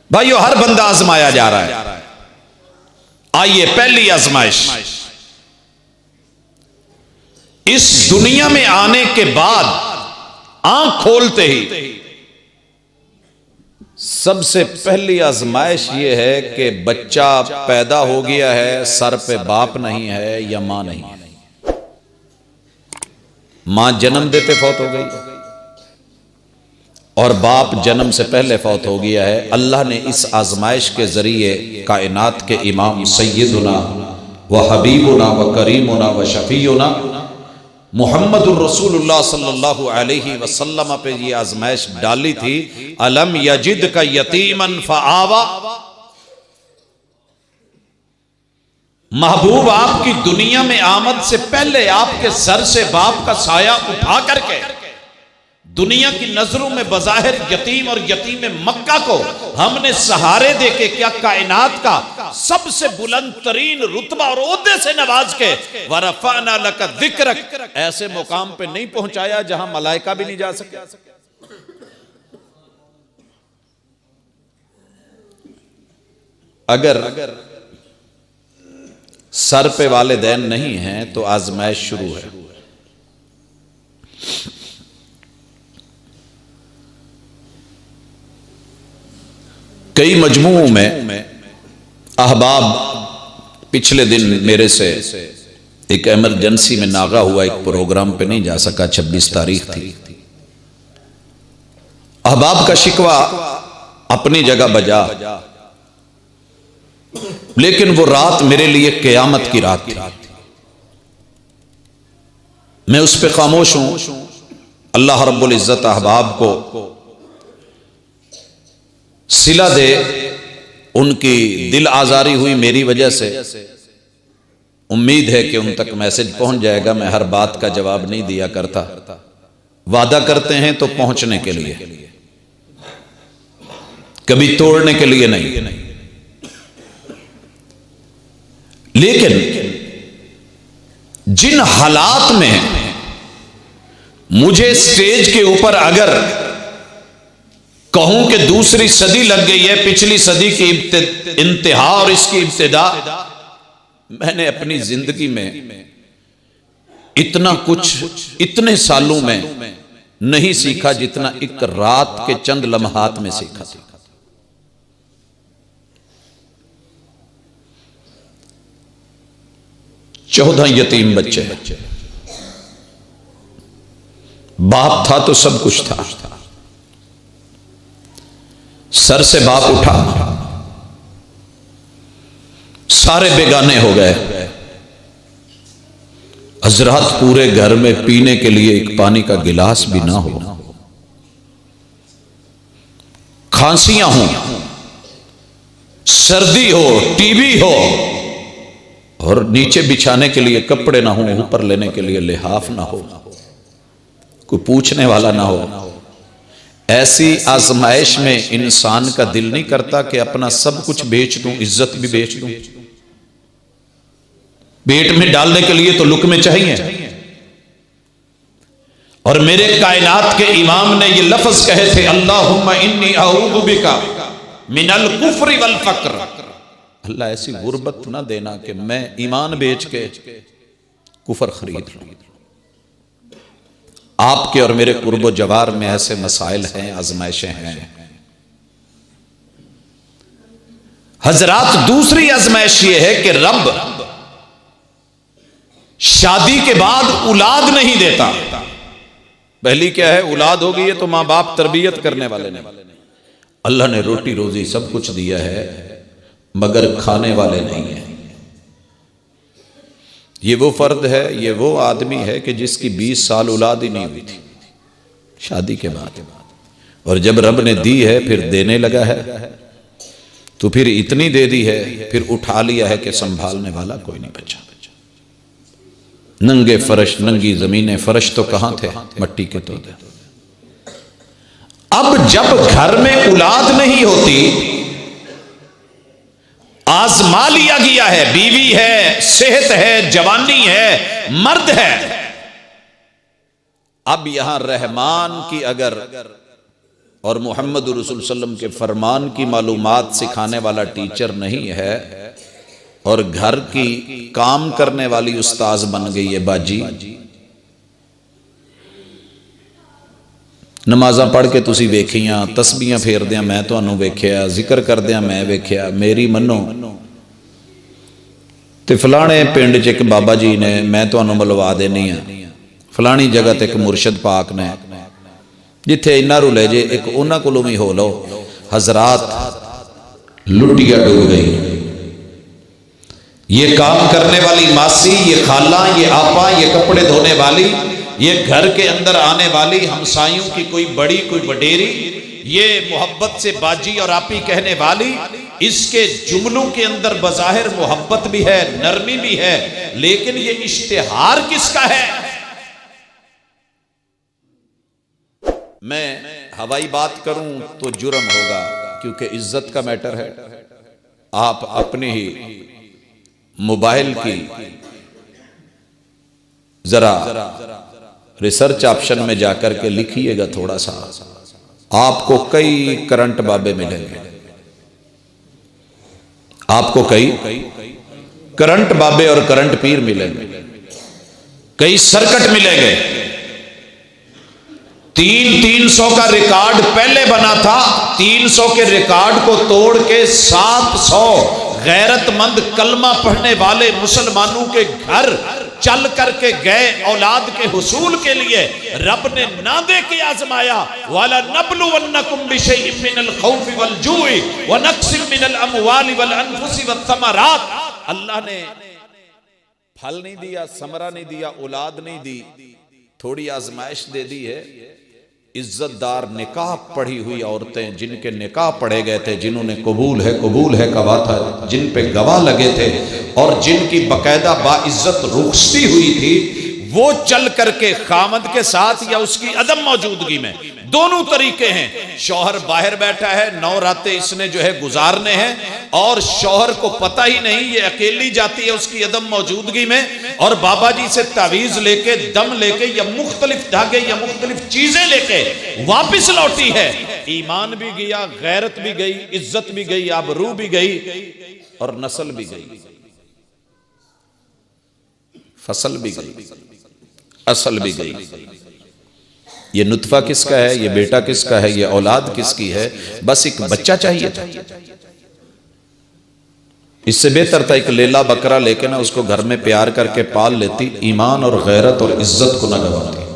भाइयों, हर बंदा आजमाया जा रहा है। आइए, पहली आजमाइश, इस दुनिया में आने के बाद आंख खोलते ही सबसे पहली आजमाइश यह है कि बच्चा पैदा हो गया है, सर पे बाप नहीं है या मां नहीं है। मां जन्म देते फौत हो गई और बाप जन्म से पहले फौत हो गया है। अल्लाह ने इस आजमाइश के जरिए कायनात के इमाम सैयदुना व हबीबुना व करीमुना व शफीउना मुहम्मदुर रसूलुल्लाह सल्लल्लाहु अलैहि वसल्लम पे ये आजमाइश डाली थी। अलम यजिद का यतीमन फआवा, महबूब आपकी दुनिया में आमद से पहले आपके सर से बाप का साया उठा करके दुनिया की नजरों में बज़ाहिर यतीम और यतीम मक्का को हमने सहारे देके क्या कायनात का सबसे बुलंद तरीन रुतबा और ओहदे से नवाज के वरफ़अना लका ज़िक्रक ऐसे मुकाम पे नहीं पहुंचाया जहां मलाइका भी नहीं जा सके। अगर सर पे वालिदैन नहीं हैं तो आजमाइश शुरू है। कई मजमूओं में अहबाब पिछले दिन मेरे से एक इमरजेंसी में नागा हुआ, एक प्रोग्राम पे नहीं जा सका, 26 तारीख थी। अहबाब का शिकवा अपनी जगह बजा, लेकिन वो रात मेरे लिए क़यामत की रात थी। मैं उस पर खामोश हूं। अल्लाह रब्बुल इज्जत अहबाब को सिला दे, उनकी दिल आजारी हुई मेरी वजह से। उम्मीद है कि उन तक मैसेज पहुंच जाएगा। मैं हर बात का जवाब नहीं दिया करता, वादा करते हैं तो पहुंचने के लिए, कभी तोड़ने के लिए नहीं। लेकिन जिन हालात में मुझे स्टेज के ऊपर अगर कहूं कि दूसरी सदी लग गई है, पिछली सदी की इंतहा और इसकी इब्तिदा, मैंने अपनी जिंदगी में इतना कुछ इतने सालों में नहीं सीखा जितना एक रात के चंद लम्हात में सीखा था। चौदह यतीम बच्चे, बाप था तो सब कुछ था। सर से बाप उठा, सारे बेगाने हो गए। हजरत पूरे घर में पीने के लिए एक पानी का गिलास भी ना हो, खांसियां हो, सर्दी हो, टीबी हो और नीचे बिछाने के लिए कपड़े ना हो, ऊपर लेने के लिए लिहाफ ना हो, कोई पूछने वाला ना हो। ऐसी आजमाइश में इंसान का दिल नहीं करता कि अपना सब कुछ बेच दूं, इज्जत भी बेच दूं। पेट में डालने के लिए तो लुक़मे चाहिए। और मेरे कायनात के इमाम ने ये लफ्ज कहे थे, अल्लाहुम्मा इन्नी अऊज़ु बिका मिनल कुफ्रि वल फ़क्र। अल्लाह ऐसी गुर्बत ना देना कि मैं ईमान बेच के कुफर खरीद लूं। आपके और मेरे कुर्बो जवार में ऐसे मसाइल हैं, आजमाइशें हैं। हजरात, दूसरी आजमाइश ये है कि रब शादी के बाद औलाद नहीं देता। पहली क्या है, औलाद हो गई है तो मां बाप तरबियत करने वाले नहीं। अल्लाह ने रोटी रोजी सब कुछ दिया है मगर खाने वाले नहीं है। ये वो फर्द है, ये वो आदमी है कि जिसकी 20 साल औलाद ही नहीं हुई थी शादी के बाद, और जब रब ने दी है फिर देने लगा है, तो फिर इतनी दे दी है, फिर उठा लिया है कि संभालने वाला कोई नहीं बचा। नंगे फर्श, नंगी जमीनें, फर्श तो कहां थे, मट्टी के तोते। अब जब घर में औलाद नहीं होती, आजमा लिया गया है, बीवी है, सेहत है, जवानी है, मर्द है, अब यहां रहमान की अगर और मोहम्मद रसूल सल्लम के फरमान की मालूमात सिखाने वाला टीचर नहीं है और घर की काम करने वाली उस्ताज बन गई है बाजी। नमाज़ां पढ़ के तुसी वेखियां, तस्बीहां फेरदियां मैं तुहानू वेख्या, जिक्र करदियां मैं वेख्या, मेरी मनो ते फलाने पिंड च एक बाबा जी ने, मैं तुहानू मिलवा देनी है, फलानी जगह ते एक मुर्शद पाक ने, जिथे इन्ना रू ले जे एक उन्हां कोलों भी हो लो। हजरात लुटिया डूब गई। ये काम करने वाली मासी, ये खाला, ये आपा, ये कपड़े धोने वाली, ये घर के अंदर आने वाली हमसायों की कोई बड़ी कोई वडेरी, ये मोहब्बत से बाजी और आपी कहने वाली, इसके जुमलों के अंदर बज़ाहिर मोहब्बत भी है, नरमी भी है, लेकिन ये इश्तिहार किसका है? मैं हवाई बात करूं तो जुर्म होगा, क्योंकि इज्जत का मैटर है। आप अपने ही मोबाइल की जरा रिसर्च ऑप्शन में जाकर के लिखिएगा थोड़ा सा, आपको कई करंट बाबे मिलेंगे, आपको कई करंट बाबे और करंट पीर मिलेंगे, कई सर्किट मिलेंगे। 300 का रिकॉर्ड पहले बना था, 300 के रिकॉर्ड को तोड़ के 700 गैरतमंद कलमा पढ़ने वाले मुसलमानों के घर चल करके गए औलाद के हुसूल के लिए। रब ने ना दे के आजमाया, वाला नबलुवन्नकुम बिशैइन मिनल खौफि वल जूइ व नक्सिम मिनल अमवालि वल अनफुसि वत्थमरात। अल्लाह ने फल नहीं दिया, समरा नहीं दिया, औलाद नहीं दी, थोड़ी आजमाइश दे दी है। इज्जतदार निकाह पढ़ी हुई औरतें, जिनके निकाह पढ़े गए थे, जिन्होंने कबूल है कहा था, जिन पे गवाह लगे थे और जिनकी बकायदा बाइज्जत रुखसती हुई थी, वो चल करके खामद के साथ या उसकी अदम मौजूदगी में, दोनों तरीके हैं। शौहर बाहर बैठा है, 9 रातें इसने जो है गुजारने हैं और शौहर को पता ही नहीं, ये अकेली जाती है उसकी अदम मौजूदगी में और बाबा जी से तावीज लेके, दम लेके या मुख्तलिफ धागे या मुख्तलिफ चीजें लेके वापिस लौटी है। ईमान भी गया, गैरत भी गई, इज्जत भी गई, आबरू भी गई और नस्ल भी गई, फसल भी गई, असल भी गई। ये नुतफा किसका है, ये बेटा किसका है, ये औलाद किसकी है? बस एक बच्चा चाहिए था। इससे बेहतर था एक लेला बकरा लेके ना उसको घर में प्यार करके पाल लेती, ईमान और गैरत और इज्जत को न गवाती।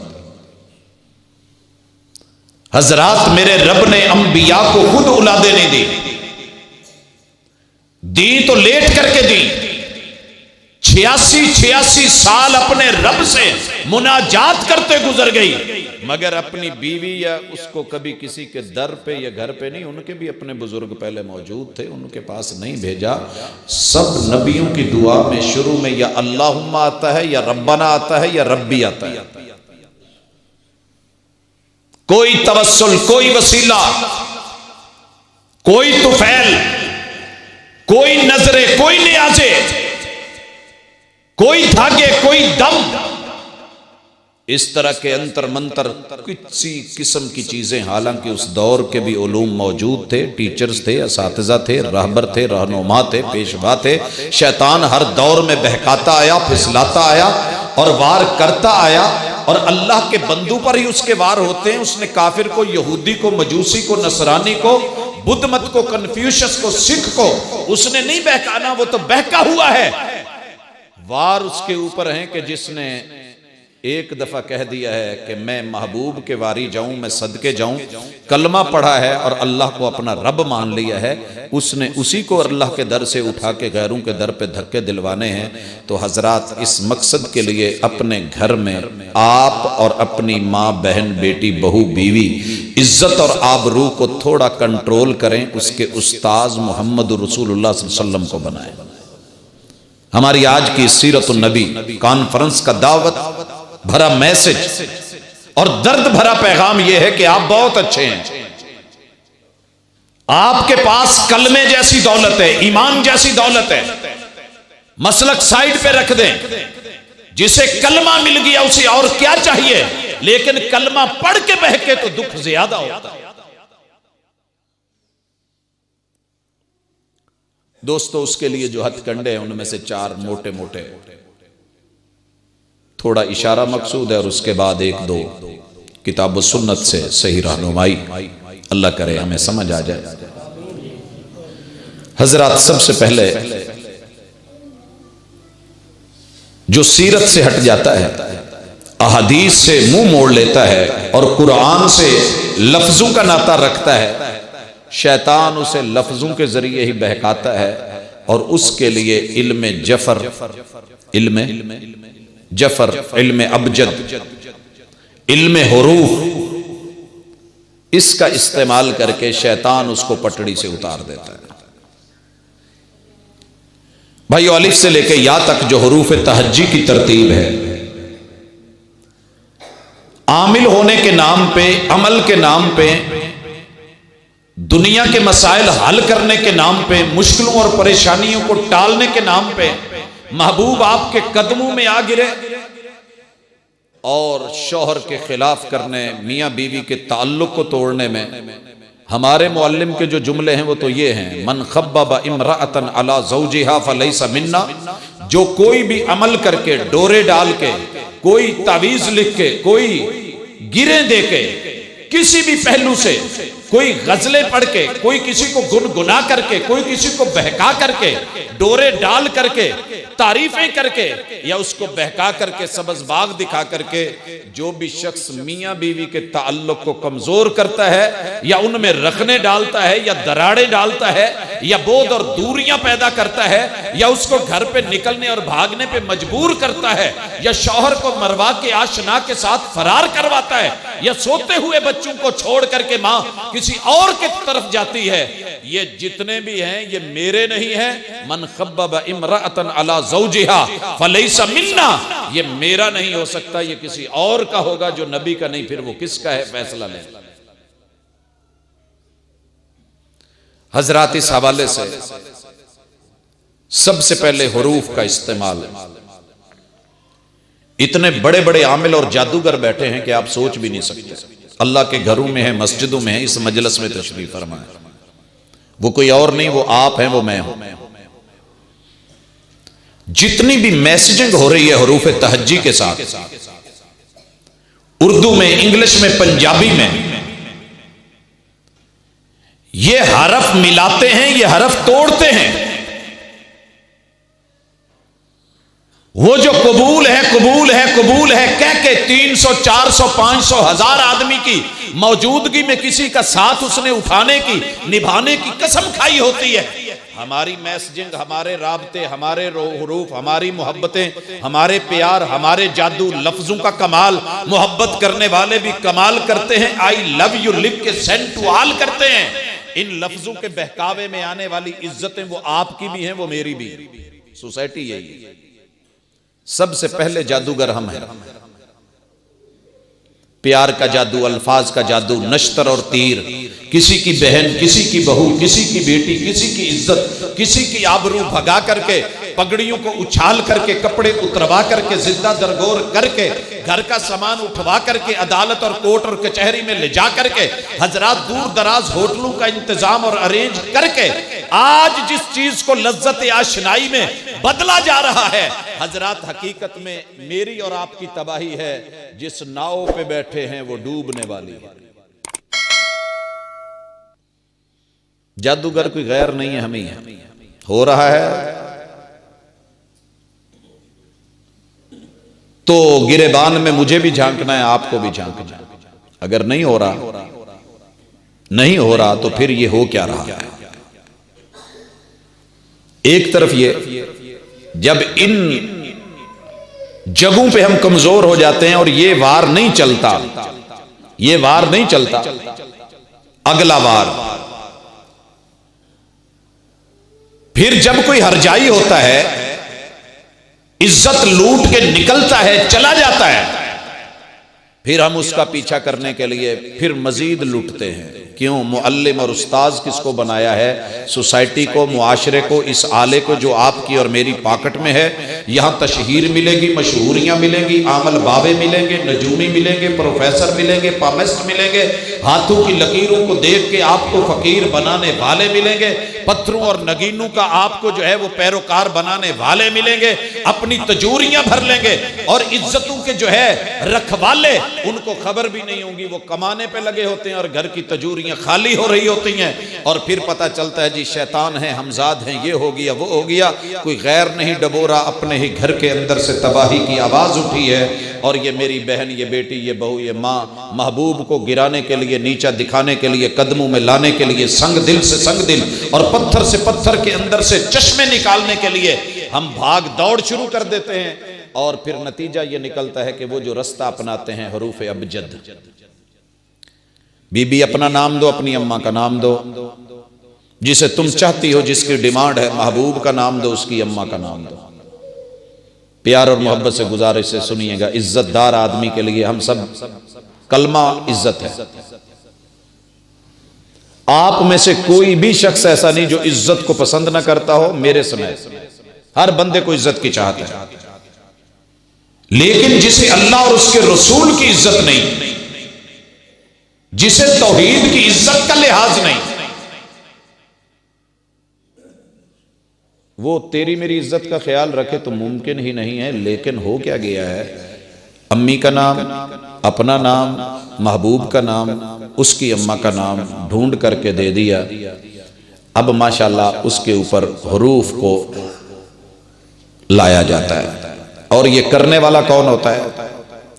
हजरात, मेरे रब ने अंबिया को खुद औलादे नहीं दी तो लेट करके दी। 86 साल अपने रब से मुनाजात करते गुजर गई, मगर अपनी बीवी या उसको कभी किसी के दर पे या घर पे नहीं, उनके भी अपने बुजुर्ग पहले मौजूद थे, उनके पास नहीं भेजा। सब नबियों की दुआ में शुरू में या अल्लाहुम्मा आता है, या रब्बना आता है, या रब्बी आता है। कोई तवस्सुल, कोई वसीला, कोई तुफैल, कोई नजरे, कोई नियाजे, कोई धागे, कोई दम, इस तरह के अंतर मंतर किसी किस्म की चीजें, हालांकि उस दौर के भी उलूम मौजूद थे, टीचर्स थे, असातिज़ा थे, रहबर थे, रहनुमा थे, पेशवा थे। शैतान हर दौर में बहकाता आया, फिसलाता आया और वार करता आया और अल्लाह के बंदू पर ही उसके वार होते हैं। उसने काफिर को, यहूदी को, मजूसी को, नसरानी को, बुद्ध मत को, कन्फ्यूशस को, सिख को उसने नहीं बहकाना, वो तो बहका हुआ है। वार उसके ऊपर है कि जिसने एक दफा कह दिया है कि मैं महबूब के वारी जाऊं, मैं सदके जाऊं, कलमा पढ़ा है और अल्लाह को अपना रब मान लिया है, उसने उसी को अल्लाह के दर से उठा के गैरों के दर पे धक्के दिलवाने हैं। तो हजरात, इस मकसद के लिए अपने घर में आप और अपनी माँ, बहन, बेटी, बहू, बीवी, इज्जत और आबरू को थोड़ा कंट्रोल करें। उसके उस्ताज मोहम्मद रसूलुल्लाह सल्लल्लाहु अलैहि वसल्लम को बनाएं। हमारी आज की सीरतुन नबी कॉन्फ्रेंस का दावत भरा मैसेज और दर्द भरा पैगाम यह है कि आप बहुत अच्छे हैं, आपके पास कलमे जैसी दौलत है, ईमान जैसी दौलत है। मसलक साइड पे रख दें, जिसे कलमा मिल गया उसे और क्या चाहिए, लेकिन कलमा पढ़ के बहके तो दुख ज्यादा होता है। दोस्तों उसके लिए जो हथकंडे हैं उनमें से 4 मोटे मोटे, थोड़ा इशारा मकसूद है और उसके बाद 1-2 किताब व सुन्नत से सही रहनुमाई, अल्लाह करे हमें समझ आ जाए। हजरात, सबसे पहले जो सीरत से हट जाता है, अहादीस से मुंह मोड़ लेता है और कुरान से लफ्जों का नाता रखता है, शैतान उसे लफ्जों के जरिए ही बहकाता है और उसके लिए इल्म जफर, इल्म अबजद, इल्म हुरूफ, इसका इस्तेमाल करके शैतान उसको पटड़ी से उतार देता है। भाई अलिफ से लेके या तक जो हुरूफ तहज्जी की तरतीब है, आमिल होने के नाम पे, अमल के नाम पे, दुनिया के मसाइल हल करने के नाम पे, मुश्किलों और परेशानियों को टालने के नाम पे महबूब आपके कदमों में आ गिरे और शौहर के खिलाफ करने, मियां बीवी के ताल्लुक को तोड़ने में हमारे मुअल्लिम के जो जुमले हैं वो तो ये हैं, मन खब्बब इमराअतन अला ज़ौजिहा फलैसा मिन्ना, जो कोई भी अमल करके, डोरे डाल के, कोई तावीज लिख के, कोई गिरे दे के, किसी भी पहलू से, कोई गजलें पढ़ के, कोई किसी को गुनगुना करके, कोई किसी को बहका करके, डोरे डाल करके, तारीफें करके या उसको बहका करके, सबज बाग दिखा करके, जो भी शख्स मियां बीवी के ताल्लुक को कमजोर करता है या उनमें रखने डालता है या दराड़े डालता है या बोझ और दूरियां पैदा करता है या उसको घर पे निकलने और भागने पे मजबूर करता है या शौहर को मरवा के आशना के साथ फरार करवाता है या सोते हुए बच्चों को छोड़ करके मां किसी और की तरफ जाती है, ये जितने भी हैं ये मेरे नहीं है। मन खब्बब इमराअतन अला ज़ौजिहा फलैसा मिन्ना, ये मेरा नहीं हो सकता, ये किसी और का होगा जो नबी का नहीं, फिर वो किसका है, फैसला ले। हजरात, इस हवाले से सबसे पहले हुरूफ का इस्तेमाल, इतने बड़े बड़े आमिल और जादूगर बैठे हैं कि आप सोच भी नहीं सकते। अल्लाह के घरों में है, मस्जिदों में है, इस मजलिस में तशरीफ फरमाए, वो कोई और नहीं, वो आप हैं, वो मैं हूं। जितनी भी मैसेजिंग हो रही है हुरूफ तहज्जी के साथ, उर्दू में, इंग्लिश में, पंजाबी में, ये हरफ मिलाते हैं, ये हरफ तोड़ते हैं। वो जो कबूल है, कबूल है, कबूल है कह के 300, 400, 500, 1000 आदमी की मौजूदगी में किसी का साथ उसने उठाने की, निभाने की कसम खाई होती है। हमारी मैसेजिंग, हमारे राबते, हमारे हुरूफ, हमारी मोहब्बतें, हमारे प्यार, हमारे जादू, लफ्जों का कमाल, मोहब्बत करने वाले भी कमाल करते हैं, आई लव यू लिख के सेंड टू ऑल करते हैं। इन लफ्जों के बहकावे में आने वाली इज्जतें वो आपकी भी हैं, वो मेरी भी। सोसाइटी यही है। सबसे पहले जादूगर हम हैं। प्यार का जादू, अल्फाज का जादू, नश्तर और तीर, किसी की बहन, किसी की बहू, किसी की बेटी, किसी की इज्जत, किसी की आबरू भगा करके, पगड़ियों को उछाल करके, कपड़े उतरवा करके, जिद्दा दरगोर करके, घर का सामान उठवा करके, अदालत और कोर्ट और कचहरी में ले जा करके, हजरात दूर दराज होटलों का इंतजाम और अरेंज करके, आज जिस चीज को लज्जत आशनाई में बदला जा रहा है, हजरात हकीकत में मेरी और आपकी तबाही है। जिस नाव पे बैठे हैं वो डूबने वाली है। जादूगर कोई गैर नहीं है, हम ही है। हो रहा है तो गिरेबान में मुझे भी झांकना है, आपको भी झांकना है। अगर नहीं हो रहा, नहीं हो रहा तो फिर ये हो क्या रहा है। एक तरफ ये, जब इन जगहों पे हम कमजोर हो जाते हैं और ये वार नहीं चलता, ये वार नहीं चलता, अगला वार, फिर जब कोई हरजाई होता है, इज्जत लूट के निकलता है, चला जाता है, फिर हम उसका पीछा करने के लिए फिर मजीद लूटते हैं। क्यों? मुअल्लिम और उस्ताज किसको बनाया है? सोसाइटी को, मुआशरे को, इस आले को जो आपकी और मेरी पॉकेट में है। यहाँ तशहीर मिलेगी, मशहूरियाँ मिलेंगी, आमल बाबे मिलेंगे, नजूमी मिलेंगे, प्रोफेसर मिलेंगे, पामिस्ट मिलेंगे, हाथों की लकीरों को देख के आपको फकीर बनाने वाले मिलेंगे, पत्थरों और नगीनों का आपको जो है वो पैरोकार बनाने वाले मिलेंगे, अपनी तजूरियां भर लेंगे, और इज्जतों के जो है रखवाले, उनको खबर भी नहीं होगी, वो कमाने पे लगे होते हैं और घर की तजूरियां खाली हो रही होती हैं। और फिर पता चलता है जी शैतान है, हमजाद हैं, ये हो गया वो हो गया, कोई गैर नहीं डबोरा, अपने ही घर के अंदर से तबाही की आवाज उठी है। और ये मेरी बहन, ये बेटी, ये बहू, ये माँ, महबूब को गिराने के लिए, नीचा दिखाने के लिए, कदमों में लाने के लिए, संग दिल से संग दिल और पत्थर से पत्थर के अंदर से चश्मे निकालने के लिए हम भाग दौड़ शुरू कर देते हैं। और फिर नतीजा ये निकलता है कि वो जो रास्ता अपनाते हैं हरूफ अबजद। बीबी अपना नाम दो, अपनी अम्मा का नाम दो, जिसे तुम चाहती हो, जिसकी डिमांड है, महबूब का नाम दो, उसकी अम्मा का नाम दो। प्यार और मोहब्बत से गुजारिश से सुनिएगा, इज्जतदार आदमी के लिए हम सब कलमा इज्जत है। आप में से कोई भी शख्स ऐसा नहीं जो इज्जत को पसंद ना करता हो। मेरे समय हर बंदे को इज्जत की चाहत है, लेकिन जिसे अल्लाह और उसके रसूल की इज्जत नहीं, जिसे तौहीद की इज्जत का लिहाज नहीं, वो तेरी मेरी इज्जत का ख्याल रखे तो मुमकिन ही नहीं है। लेकिन हो क्या गया है, अम्मी का नाम, अपना नाम, महबूब का नाम, उसकी अम्मा का नाम ढूंढ करके दे दिया। अब माशाल्लाह उसके ऊपर हरूफ को लाया जाता है। और ये करने वाला कौन होता है?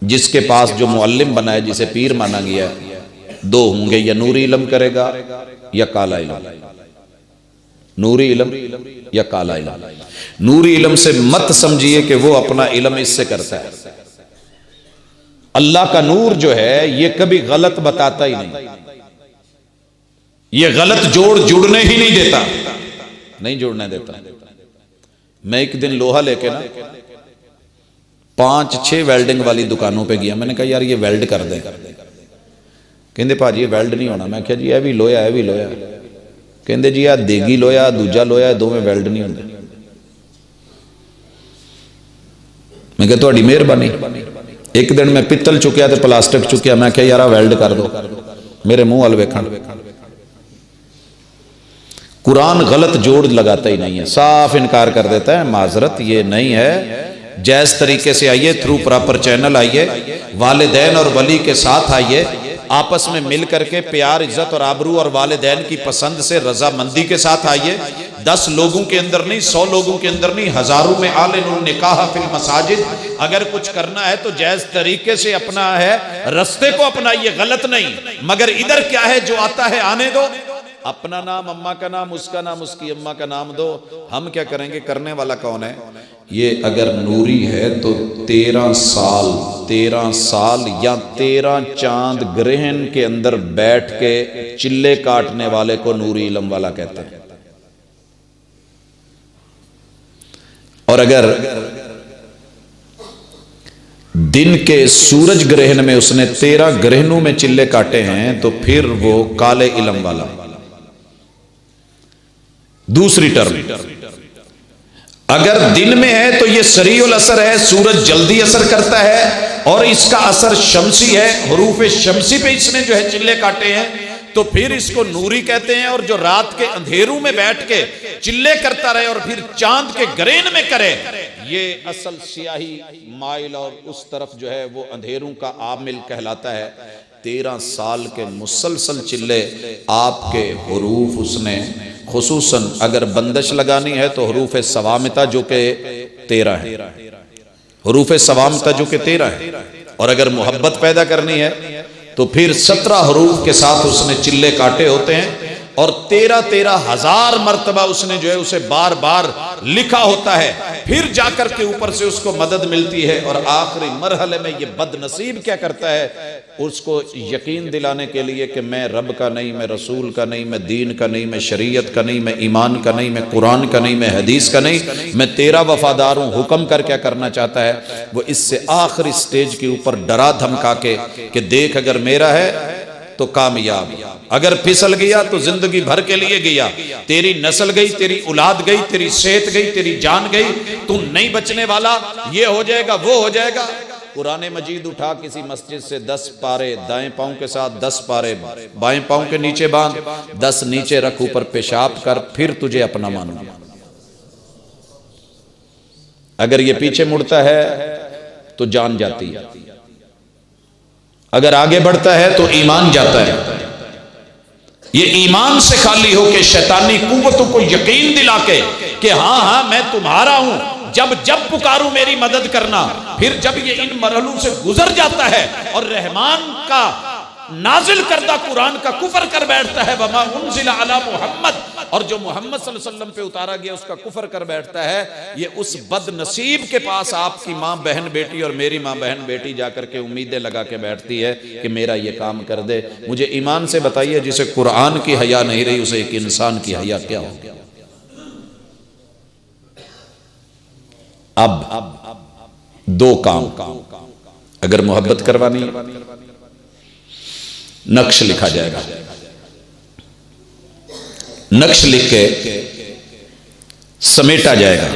जिसके पास जो मुअल्लिम बना है, जिसे पीर माना गया है, दो होंगे, या नूरी इल्म करेगा या काला इल्म। नूरी इल्म या काला इल्म। नूरी इल्म से मत समझिए कि वो अपना इल्म इससे करता है। अल्लाह का नूर जो है ये कभी गलत बताता ही नहीं, ये गलत जोड़ जुड़ने ही नहीं देता, नहीं जुड़ने देता। मैं एक दिन लोहा लेके ना 5-6 वेल्डिंग वाली दुकानों पे गया। मैंने कहा यार ये वेल्ड कर दे। कहते भाजी ये वेल्ड नहीं होना। मैं क्या जी, यह भी लोया है, भी लोया। कहते जी आ देगी लोया, दूजा लोया, दो में वेल्ड नहीं होंगे। मैं क्या थोड़ी मेहरबानी। एक दिन मैं पित्तल चुकिया तो प्लास्टिक चुकिया। मैं क्या यार वेल्ड कर दो, मेरे मुंह वाल वेखण। कुरान गलत जोड़ लगाता ही नहीं है, साफ इनकार कर देता है, माजरत ये नहीं है। जायज तरीके से आइए, थ्रू प्रॉपर चैनल आइए, वालिदैन और वली के साथ आइए, आपस में मिल करके प्यार, इज्जत और आबरू और वालिदैन की पसंद से रजामंदी के साथ आइए। 10 लोगों के अंदर नहीं, 100 लोगों के अंदर नहीं, हजारों में आलिनुन निकाह फिल मसाजिद। अगर कुछ करना है तो जायज तरीके से अपना है, रस्ते को अपनाइए, गलत नहीं। मगर इधर क्या है जो आता है आने दो। अपना नाम, अम्मा का नाम, उसका नाम, उसकी अम्मा का नाम दो। हम क्या करेंगे? करने वाला कौन है? ये अगर नूरी है तो 13 साल या 13 चांद ग्रहण के अंदर बैठ के चिल्ले काटने वाले को नूरी इल्म वाला कहते हैं। और अगर दिन के सूरज ग्रहण में उसने 13 ग्रहणों में चिल्ले काटे हैं तो फिर वो काले इल्म वाला। दूसरी टर्म, अगर दिन में है तो ये सरीउल असर है, सूरज जल्दी असर करता है और इसका असर शमसी है, हरूफ शमसी पे इसने जो है चिल्ले काटे हैं, तो फिर इसको नूरी कहते हैं। और जो रात के अंधेरों में बैठ के चिल्ले करता रहे और फिर चांद के ग्रहण में करे, ये असल सियाही माइल और उस तरफ जो है वो अंधेरों का आमिल कहलाता है। 13 साल के मुसलसल चिल्ले आपके हरूफ उसने, खुसूसन अगर बंदिश लगानी है तो हरूफ सवामिता जो के 13 है, हरूफ सवामिता जो के 13 है। और अगर मोहब्बत पैदा करनी है तो फिर 17 हरूफ के साथ उसने चिल्ले काटे होते हैं और 13 हजार मर्तबा उसने जो है उसे बार बार लिखा होता है, फिर जाकर के ऊपर से उसको मदद मिलती है। और आखिरी मरहले में ये बदनसीब क्या करता है, उसको यकीन दिलाने के लिए कि मैं रब का नहीं, मैं रसूल का नहीं, मैं दीन का नहीं, मैं शरीयत का नहीं, मैं ईमान का नहीं, मैं कुरान का नहीं, मैं हदीस का नहीं, मैं तेरा वफादार हूँ। हुक्म कर क्या करना चाहता है वो, इससे आखिरी स्टेज के ऊपर डरा धमका के कि देख अगर मेरा है तो कामयाब, अगर फिसल गया तो जिंदगी भर के लिए गया, तेरी नस्ल गई, तेरी औलाद गई, तेरी सेहत गई, तेरी जान गई, तू नहीं बचने वाला, ये हो जाएगा वो हो जाएगा। कुरान मजीद उठा किसी मस्जिद से 10 पारे दाएं पांव के साथ, 10 पारे बाएं पांव के नीचे बांध, 10 नीचे रख, ऊपर पेशाब कर, फिर तुझे अपना मानूंगा। अगर ये पीछे मुड़ता है तो जान जाती है, अगर आगे बढ़ता है तो ईमान जाता है। ये ईमान से खाली हो के शैतानी कुव्वतों को यकीन दिला के कि हाँ हाँ मैं तुम्हारा हूं, जब जब पुकारूं मेरी मदद करना, फिर जब ये इन मरहलों से गुजर जाता है और रहमान का नाजिल करदा कुरान का कुफर कर बैठता है, वमा उन्जिला अला मुहम्मद, और जो मोहम्मद सल्लल्लाहु अलैहि वसल्लम पे उतारा गया उसका कुफर कर बैठता है, ये उस बदनसीब के पास आपकी माँ बहन बेटी और मेरी माँ बहन बेटी जाकर के उम्मीदें लगा के बैठती है कि मेरा ये काम कर दे। मुझे ईमान से बताइए, जिसे कुरान की हया नहीं रही उसे एक इंसान की हया क्या हो? अब 2 काम, अगर मोहब्बत करवानी है नक्श लिखा जाएगा, नक्श लिख के समेटा जाएगा,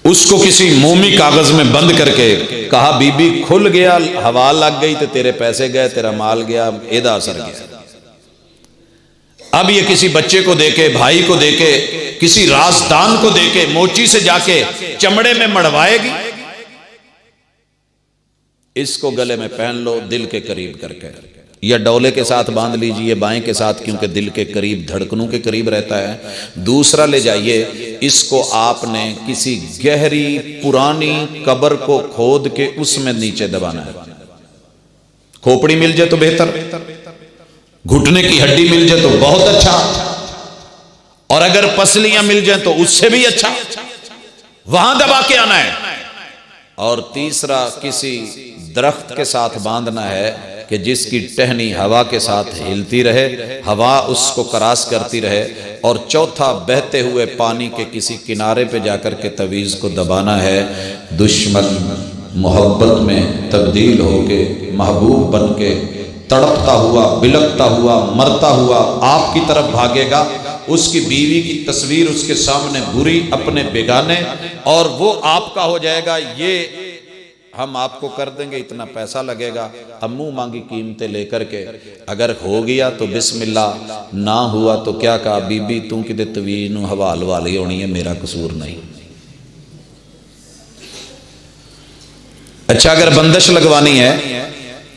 उसको किसी मोमी कागज में बंद करके कहा बीबी खुल गया, हवा लग गई तो तेरे पैसे गए, तेरा माल गया, एदा असर गया। अब ये किसी बच्चे को देके, भाई को देके, किसी राजदान को देके मोची से जाके चमड़े में मड़वाएगी, इसको गले में पहन लो दिल के करीब करके, या डोले के साथ बांध लीजिए बाएं के साथ, क्योंकि दिल के करीब, धड़कनों के करीब रहता है। दूसरा ले जाइए, इसको आपने किसी गहरी पुरानी कब्र को खोद के उसमें नीचे दबाना है। खोपड़ी मिल जाए तो बेहतर, घुटने की हड्डी मिल जाए तो बहुत अच्छा, और अगर पसलियां मिल जाए तो उससे भी अच्छा, वहां दबा के आना है। और तीसरा, किसी दरख्त के साथ बांधना है कि जिसकी टहनी हवा के साथ हिलती रहे, हवा उसको क्रॉस करती रहे। और चौथा, बहते हुए पानी के किसी किनारे पे जाकर के तवीज़ को दबाना है। दुश्मन मोहब्बत में तब्दील होके महबूब बन के तड़पता हुआ, बिलकता हुआ, मरता हुआ आपकी तरफ भागेगा। उसकी बीवी की तस्वीर उसके सामने बुरी, अपने बेगाने, और वो आपका हो जाएगा। ये हम आपको कर देंगे, इतना पैसा लगेगा, अब मुंह मांगी कीमतें लेकर के। अगर हो गया तो बिस्मिल्लाह, ना हुआ तो क्या कहा, बीबी तू कि तवीज नूं हवाल वाली होनी है, मेरा कसूर नहीं। अच्छा, अगर बंदिश लगवानी है,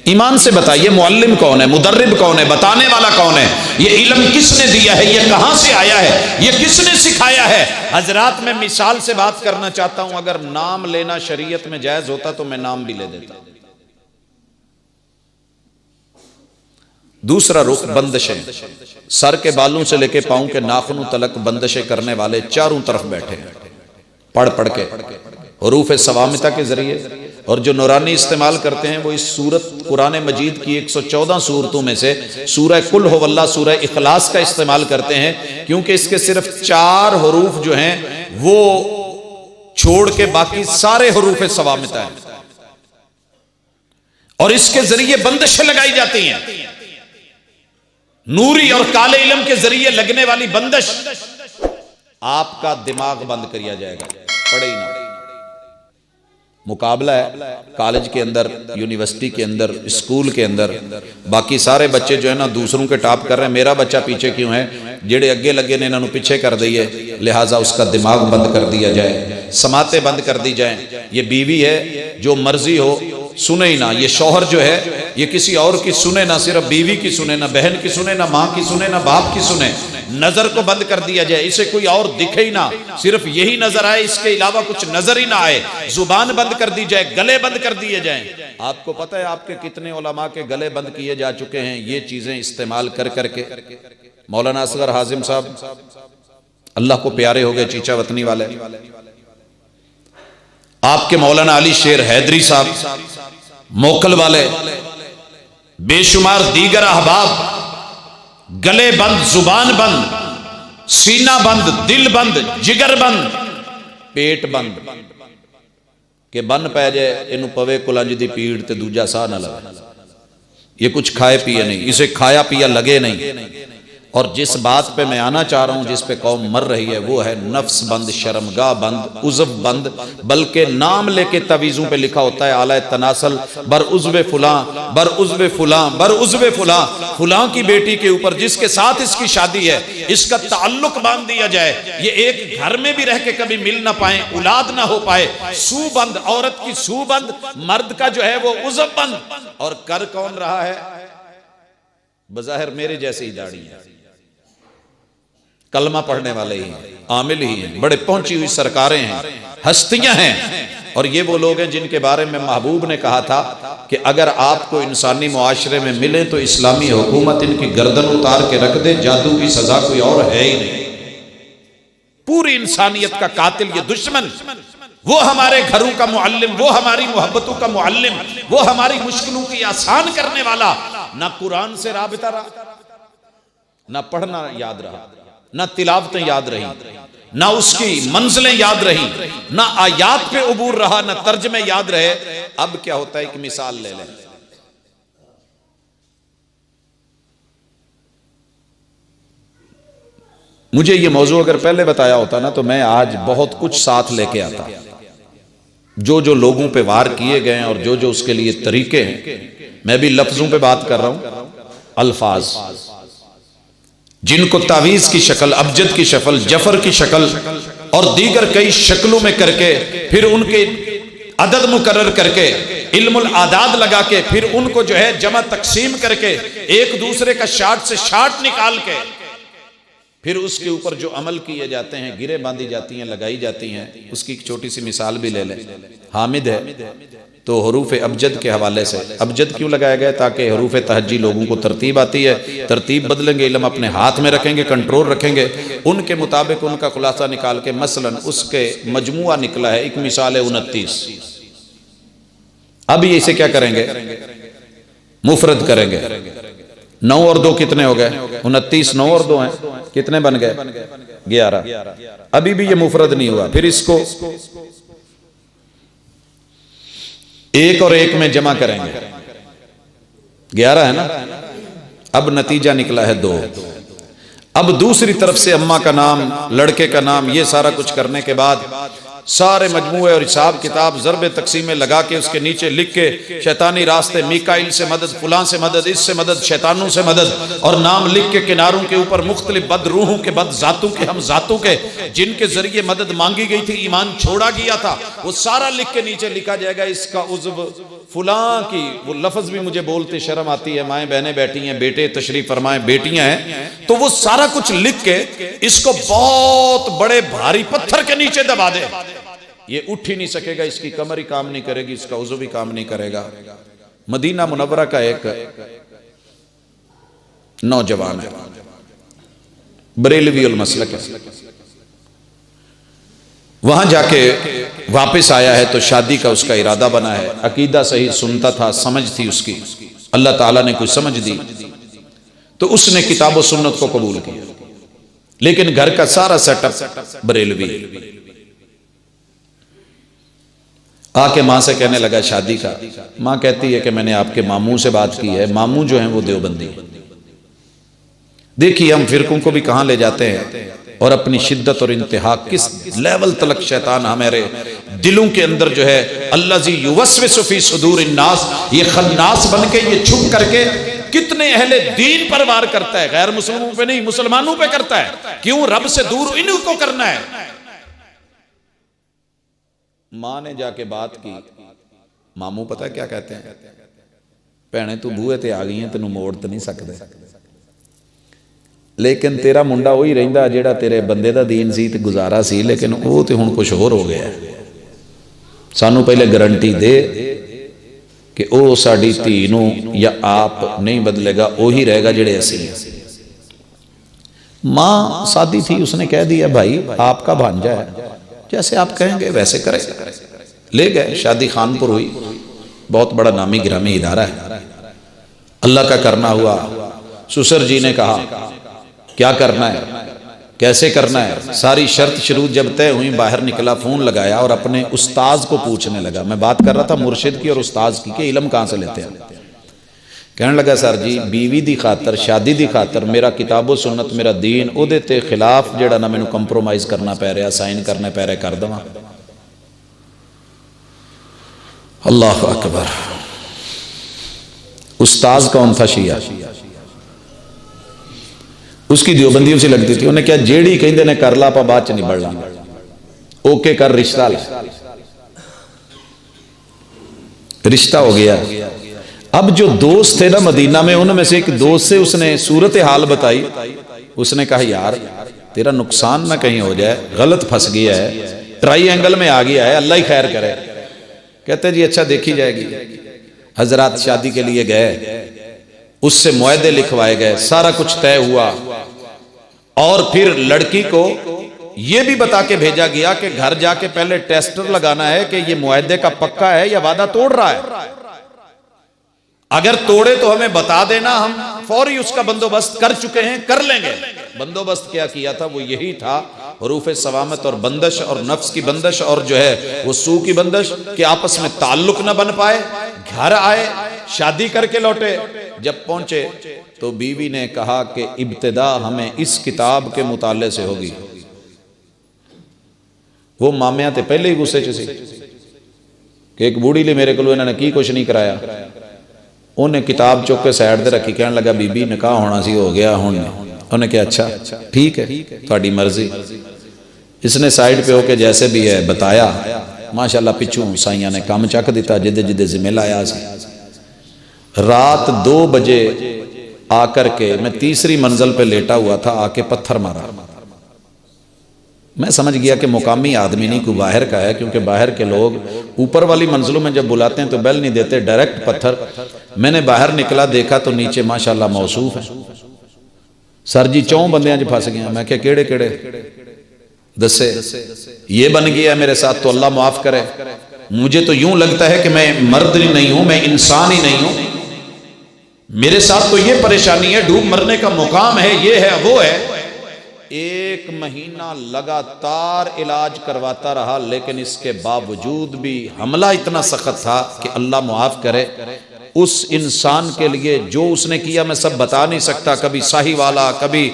ईमान से बताइए मुअल्लिम कौन है, मुदर्रिब कौन है, बताने वाला कौन है, ये इल्म किसने दिया है, ये कहां से आया है, ये किसने सिखाया है। हजरात, मैं मिसाल से बात करना चाहता हूं। अगर नाम लेना शरीयत में जायज होता तो मैं नाम भी ले देता। दूसरा रुख, बंदिशें। सर के बालों से लेके पांव के नाखूनों तलक बंदिशें करने वाले चारों तरफ बैठे हैं, पढ़ पढ़ के हुरूफ सवामिता के जरिए। और जो नूरानी इस्तेमाल करते हैं वो इस सूरत कुरान मजीद की 114 सूरतों में से सूरह कुल हो वल्लाह, सूरह इखलास का इस्तेमाल करते हैं, क्योंकि इसके सिर्फ 4 हरूफ जो हैं वो छोड़ के बाकी सारे हरूफ सवामिता है, और इसके जरिए बंदिशें लगाई जाती हैं। नूरी और काले इल्म के जरिए लगने वाली बंदिश, आपका दिमाग बंद किया जाएगा, पढ़े ही ना। मुकाबला है कॉलेज के अंदर, यूनिवर्सिटी के अंदर, स्कूल के अंदर, बाकी सारे बच्चे जो है ना दूसरों के टॉप कर रहे हैं, मेरा बच्चा पीछे क्यों है, जेड़े अगे लगे ने इन्होंने पीछे कर दिए, लिहाजा उसका दिमाग बंद कर दिया जाए, समाते बंद कर दी जाए। ये बीवी है, जो मर्जी हो सुने ही ना। ये शौहर जो है ये किसी और की सुने ना, सिर्फ बीवी की सुने ना, बहन की सुने ना, माँ की सुने ना, बाप की सुने। नजर को बंद कर दिया जाए, इसे कोई और दिखे ही ना, सिर्फ यही नजर आए, इसके अलावा कुछ नजर ही ना आए। जुबान बंद कर दी जाए, गले बंद कर दिए जाएं। आपको पता है आपके कितने उलमा के गले बंद किए जा चुके हैं ये चीजें इस्तेमाल कर करके। मौलाना असगर हाजिम साहब अल्लाह को प्यारे हो गए, चीचा वतनी वाले। आपके मौलाना अली शेर हैदरी साहब मोकल वाले, बेशुमार दीगर अहबाब, गले बंद, जुबान बंद, सीना बंद, दिल बंद, जिगर बंद, पेट बंद, के बन पै जाए इनू पवे कुलंज दी पीड़ ते दूजा साह ना लगे। ये कुछ खाए पिए नहीं, इसे खाया पिया लगे नहीं। और जिस बात पे मैं आना चाह रहा हूं, जिस पे कौम मर रही है, वो है नफ्स बंद, शर्मगाह बंद, उज़व बंद। बल्कि नाम लेके तवीज़ों पे लिखा होता है आला तनासल बर उज़्व फुलां, बर उज़्व फुलां, बर उज़्व फुलां, फुलां की बेटी के ऊपर जिसके साथ इसकी शादी है, इसका ताल्लुक बांध दिया जाए। ये एक घर में भी रह के कभी मिल ना पाए, औलाद ना हो पाए। सू बंद, औरत की सू बंद, मर्द का जो है वो उज़व बंद। और कर कौन रहा है? बज़ाहिर मेरे जैसे ही दाढ़ी है, कलमा पढ़ने वाले ही हैं, आमिल ही हैं, बड़े पहुंची हुई सरकारें हैं, हस्तियां हैं। और ये वो लोग हैं जिनके बारे में महबूब ने कहा था कि अगर आपको इंसानी मुआशरे में मिले तो इस्लामी हुकूमत इनकी गर्दन उतार के रख दे, जादू की सजा कोई और है ही नहीं। पूरी इंसानियत का कातिल ये दुश्मन, वो हमारे घरों का मुअल्लिम, वो हमारी मोहब्बतों का मुअल्लिम, वो हमारी मुश्किलों की आसान करने वाला। ना कुरान से राबिता रहा, ना पढ़ना याद रहा, ना तिलावतें याद रही, ना उसकी मंजिलें याद रही, ना आयात पे उबूर रहा, ना तर्जमे याद रहे। अब क्या होता है, एक मिसाल ले लें। मुझे ये मौजू अगर पहले बताया होता ना तो मैं आज बहुत कुछ साथ लेके आता। जो जो लोगों पे वार किए गए हैं और जो जो उसके लिए तरीके हैं, मैं भी लफ्जों पे बात कर रहा हूं, अल्फाज जिनको तावीज़ की शक्ल, अबजद की शक्ल, जफर की शक्ल और दीगर कई शक्लों में करके, फिर उनके अदद मुकर्रर करके, इल्मुल आदाद लगा के, फिर उनको जो है जमा तकसीम करके, एक दूसरे का शार्ट से शार्ट निकाल के, फिर उसके ऊपर जो अमल किए जाते हैं, गिरे बांधी जाती हैं, लगाई जाती हैं। उसकी एक छोटी सी मिसाल भी ले लें। हामिद है तो हरूफ अबजद के हवाले से, अबजद क्यों लगाया गया? ताकि हरूफ तहज्जी लोगों को तरतीब आती है, तरतीब बदलेंगे, इल्म अपने हाथ में रखेंगे, कंट्रोल रखेंगे, उनके मुताबिक उनका खुलासा निकाल के, मसलन उसके मजमुआ निकला है, एक मिसाल है 29। अब ये इसे क्या करेंगे? मुफरद करेंगे। 9 और 2 कितने हो गए? 29। 9 और 2 हैं, कितने बन गए? 11। अभी भी ये मुफरद नहीं हुआ, फिर इसको 1 और 1 में जमा करेंगे, 11 है ना। अब नतीजा निकला है 2। अब दूसरी तरफ से अम्मा का नाम, लड़के का नाम, ये सारा कुछ करने के बाद सारे मजमूए और हिसाब किताब ज़रबे तकसीमें लगा के उसके नीचे लिख के, शैतानी रास्ते, मीकाइल से मदद, फुलां से मदद, इससे मदद, शैतानों से मदद, और नाम लिख के किनारों के ऊपर मुख्तलिफ बद रूहों के, बद जातों के, हम जातों के जिनके जरिए मदद मांगी गई थी, ईमान छोड़ा गया था, वो सारा लिख के नीचे लिखा जाएगा इसका उज़्व फुलां की। वो लफ्ज भी मुझे बोलते शर्म आती है, माएँ बहनें बैठी हैं, बेटे तशरीफ फरमाए, बेटियां हैं, तो वो सारा कुछ लिख के इसको बहुत बड़े भारी पत्थर के नीचे दबा दे। ये उठ ही नहीं सकेगा, इसकी कमर ही काम नहीं करेगी, इसका उज़्व भी काम नहीं करेगा। मदीना मुनव्वरा का एक नौजवान है, बरेलवी उल मसलक है, वहां जाके वापस आया है तो शादी का उसका इरादा बना है। अकीदा सही सुनता था, समझ थी उसकी, अल्लाह ताला ने कुछ समझ दी तो उसने किताब और सुन्नत को कबूल किया। लेकिन घर का सारा सेटअप बरेलवी। आके माँ से कहने लगा शादी का। माँ कहती है कि मैंने आपके मामू से बात की है, मामू जो हैं वो देवबंदी। देखिए हम फिरकों को भी कहाँ ले जाते हैं और अपनी शिद्दत और इंतहा किस लेवल तलक शैतान हमारे दिलों के अंदर जो है अल्लाज़ी युवस्विसु फी सुदूरिन नास, ये खन्नास बन के, ये छुप करके कितने अहले दीन पर वार करता है, गैर मुसलमानों पे नहीं, मुसलमानों पे करता है। क्यों? रब से दूर इन्हीं को करना है। माँ ने जाके बात की, मामू पता क्या कहते हैं? भैने तू बूहे ते आ गई है, तेनू मोड़ तो नहीं सकते, लेकिन तेरा मुंडा वही रहिंदा जेड़ा तेरे बंदे दा दीन सी ते गुजारा सी, लेकिन वो तो हुण कुछ होर हो गया। सानू पहले गारंटी दे कि ओ साडी धी नू या आप नहीं बदलेगा, वही रहेगा जेड़े असी हैं। माँ सादी थी, उसने कह दिया भाई आपका भांजा है, जैसे आप कहेंगे वैसे करेगा। ले गए, शादी खानपुर हुई, बहुत बड़ा नामी गिरामी इदारा है। अल्लाह का करना हुआ। सुसर जी ने कहा क्या करना है, कैसे करना है, सारी शर्त शुरूत जब तय हुई, बाहर निकला, फोन लगाया और अपने उस्ताज को पूछने लगा। मैं बात कर रहा था मुर्शिद की और उस्ताज की कि इल्म कहाँ से लेते हैं। कहने लगा सर जी बीवी दी खातर शादी दी खातर मेरा किताबो सुन्नत मेरा दीन उहदे ते खिलाफ जेड़ा ना मैनू कंप्रोमाइज़ करना पै रहा साइन करने पै रहे कर देवां। अल्लाह अकबर। उस्ताज कौन था? शिया। उसकी देवबंदियों से लगती थी। उन्हें क्या जेड़ी कहते ने कर ला आप बाद च निबड़ ला ओके कर रिश्ता ला। रिश्ता हो गया। अब जो दोस्त थे ना मदीना में उनमें से एक दोस्त से उसने सूरत हाल बताई। उसने कहा यार तेरा नुकसान ना कहीं हो जाए गलत फंस गया है ट्राई में आ गया है अल्लाह ही खैर करे। कहते जी अच्छा देखी जाएगी। हजरात शादी के लिए गए उससे मुआहदे लिखवाए गए सारा कुछ तय हुआ और फिर लड़की को यह भी बता के भेजा गया कि घर जाके पहले टेस्टर लगाना है कि यह मुआहदे का पक्का है या वादा तोड़ रहा है। अगर तोड़े तो हमें बता देना हम फौरी उसका बंदोबस्त कर चुके हैं कर लेंगे। बंदोबस्त क्या किया था वो यही था हरूफ सवामत और बंदश और नफ्स की बंदश और जो है वो सू की बंदश कि आपस में ताल्लुक न बन पाए। घर आए शादी करके लौटे। जब पहुंचे तो बीवी ने कहा कि इब्तिदा हमें इस किताब के मुताले से होगी। वो मामिया ते पहले ही गुस्से च सी कि एक बूढ़ी ले मेरे को इन्होंने की कुछ नहीं कराया। उन्हें किताब चुक के साइड ते रखी कहने लगा बीबी निकाह होना सी हो गया हुण। उन्हें कहा अच्छा ठीक है थोड़ी मर्जी। इसने साइड पे होके जैसे भी है बताया माशाल्लाह पिछू साइया ने काम चक दिता जिदे जिदे जिम्मे लाया सी। रात 2 बजे आकर के मैं तीसरी मंजिल पे लेटा हुआ था आके पत्थर मारा। मैं समझ गया कि मुकामी आदमी नहीं कोई बाहर का है क्योंकि बाहर के लोग ऊपर वाली मंजिलों में जब बुलाते हैं तो बेल नहीं देते डायरेक्ट पत्थर। मैंने बाहर निकला देखा तो नीचे माशाल्लाह मौसूफ है। सर जी 4 बंदियां च फंस गया। मैं क्या केड़े केड़े दसे ये बन गया मेरे साथ तो अल्लाह माफ करे। मुझे तो यूं लगता है कि मैं मर्द ही नहीं हूं मैं इंसान ही नहीं हूं। मेरे साथ तो ये परेशानी है डूब मरने का मुकाम है ये है वो है। 1 महीना लगातार इलाज करवाता रहा लेकिन इसके बावजूद भी हमला इतना सख्त था कि अल्लाह मुआफ करे। उस इंसान के लिए जो उसने किया मैं सब बता नहीं सकता। कभी साहीवाला कभी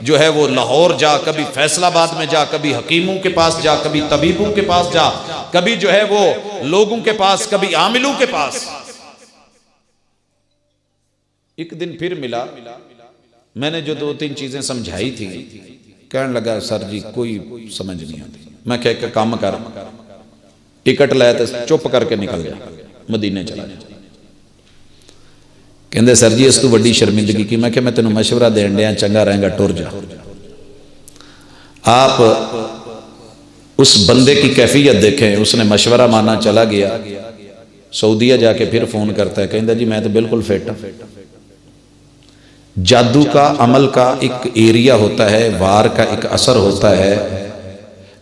जो है वो लाहौर जा कभी फैसलाबाद में जा कभी हकीमों के पास जा कभी तबीबों के पास जा कभी जो है वो लोगों के पास कभी आमिलों के पास। एक दिन फिर मिला मैंने जो 2-3 चीजें समझाई थी कहने लगा सर जी कोई समझ नहीं आती। मैं कह के काम कर टिकट लाया तो चुप करके निकल गया मदीने चला गया। कहते सर जी इस तू वड्डी शर्मिंदगी की। मैं मैं तेन मशवरा देन दिया चंगा रहेगा टुर जा। आप उस बंदे की कैफियत देखें। उसने मशवरा माना चला गया। सऊदीया जाके फिर फोन करता है कहता जी मैं तो बिल्कुल फिट हूं। जादू का अमल का एक एरिया होता है वार का एक असर होता है।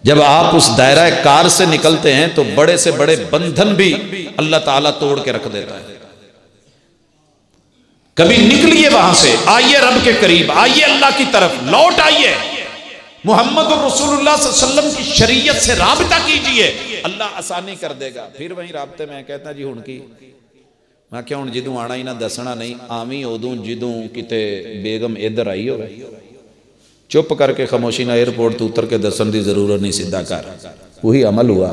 जब आप उस दायरा कार से निकलते हैं तो बड़े से बड़े बंधन भी अल्लाह ताला तोड़ के रख देता है। कभी निकलिए वहां से आइए रब के करीब आइए अल्लाह की तरफ लौट आइए मोहम्मद रसूलुल्लाह सल्लल्लाहु अलैहि वसल्लम की शरीयत से राबता कीजिए अल्लाह आसानी कर देगा। फिर वहीं राबते में कहता जी हुण की मैं क्या हूँ जिदों आना ही ना दसना नहीं आवी उदों जिदों किते बेगम इधर आई हो चुप करके खामोशी ना एयरपोर्ट तो उतर के दसन की जरूरत नहीं सीधा कर। वही अमल हुआ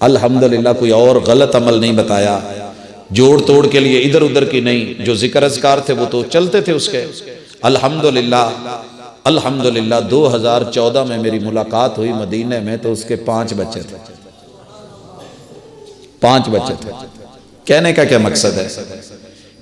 अल्हम्दुलिल्लाह। कोई और गलत अमल नहीं बताया जोड़ तोड़ के लिए इधर उधर की नहीं। जो जिक्र अज़कार थे वो तो चलते थे उसके। अल्हम्दुलिल्लाह अल्हम्दुलिल्लाह 2014 में मेरी मुलाकात हुई मदीने में तो उसके 5 बच्चे थे। 5 बच्चे थे। कहने का क्या मकसद है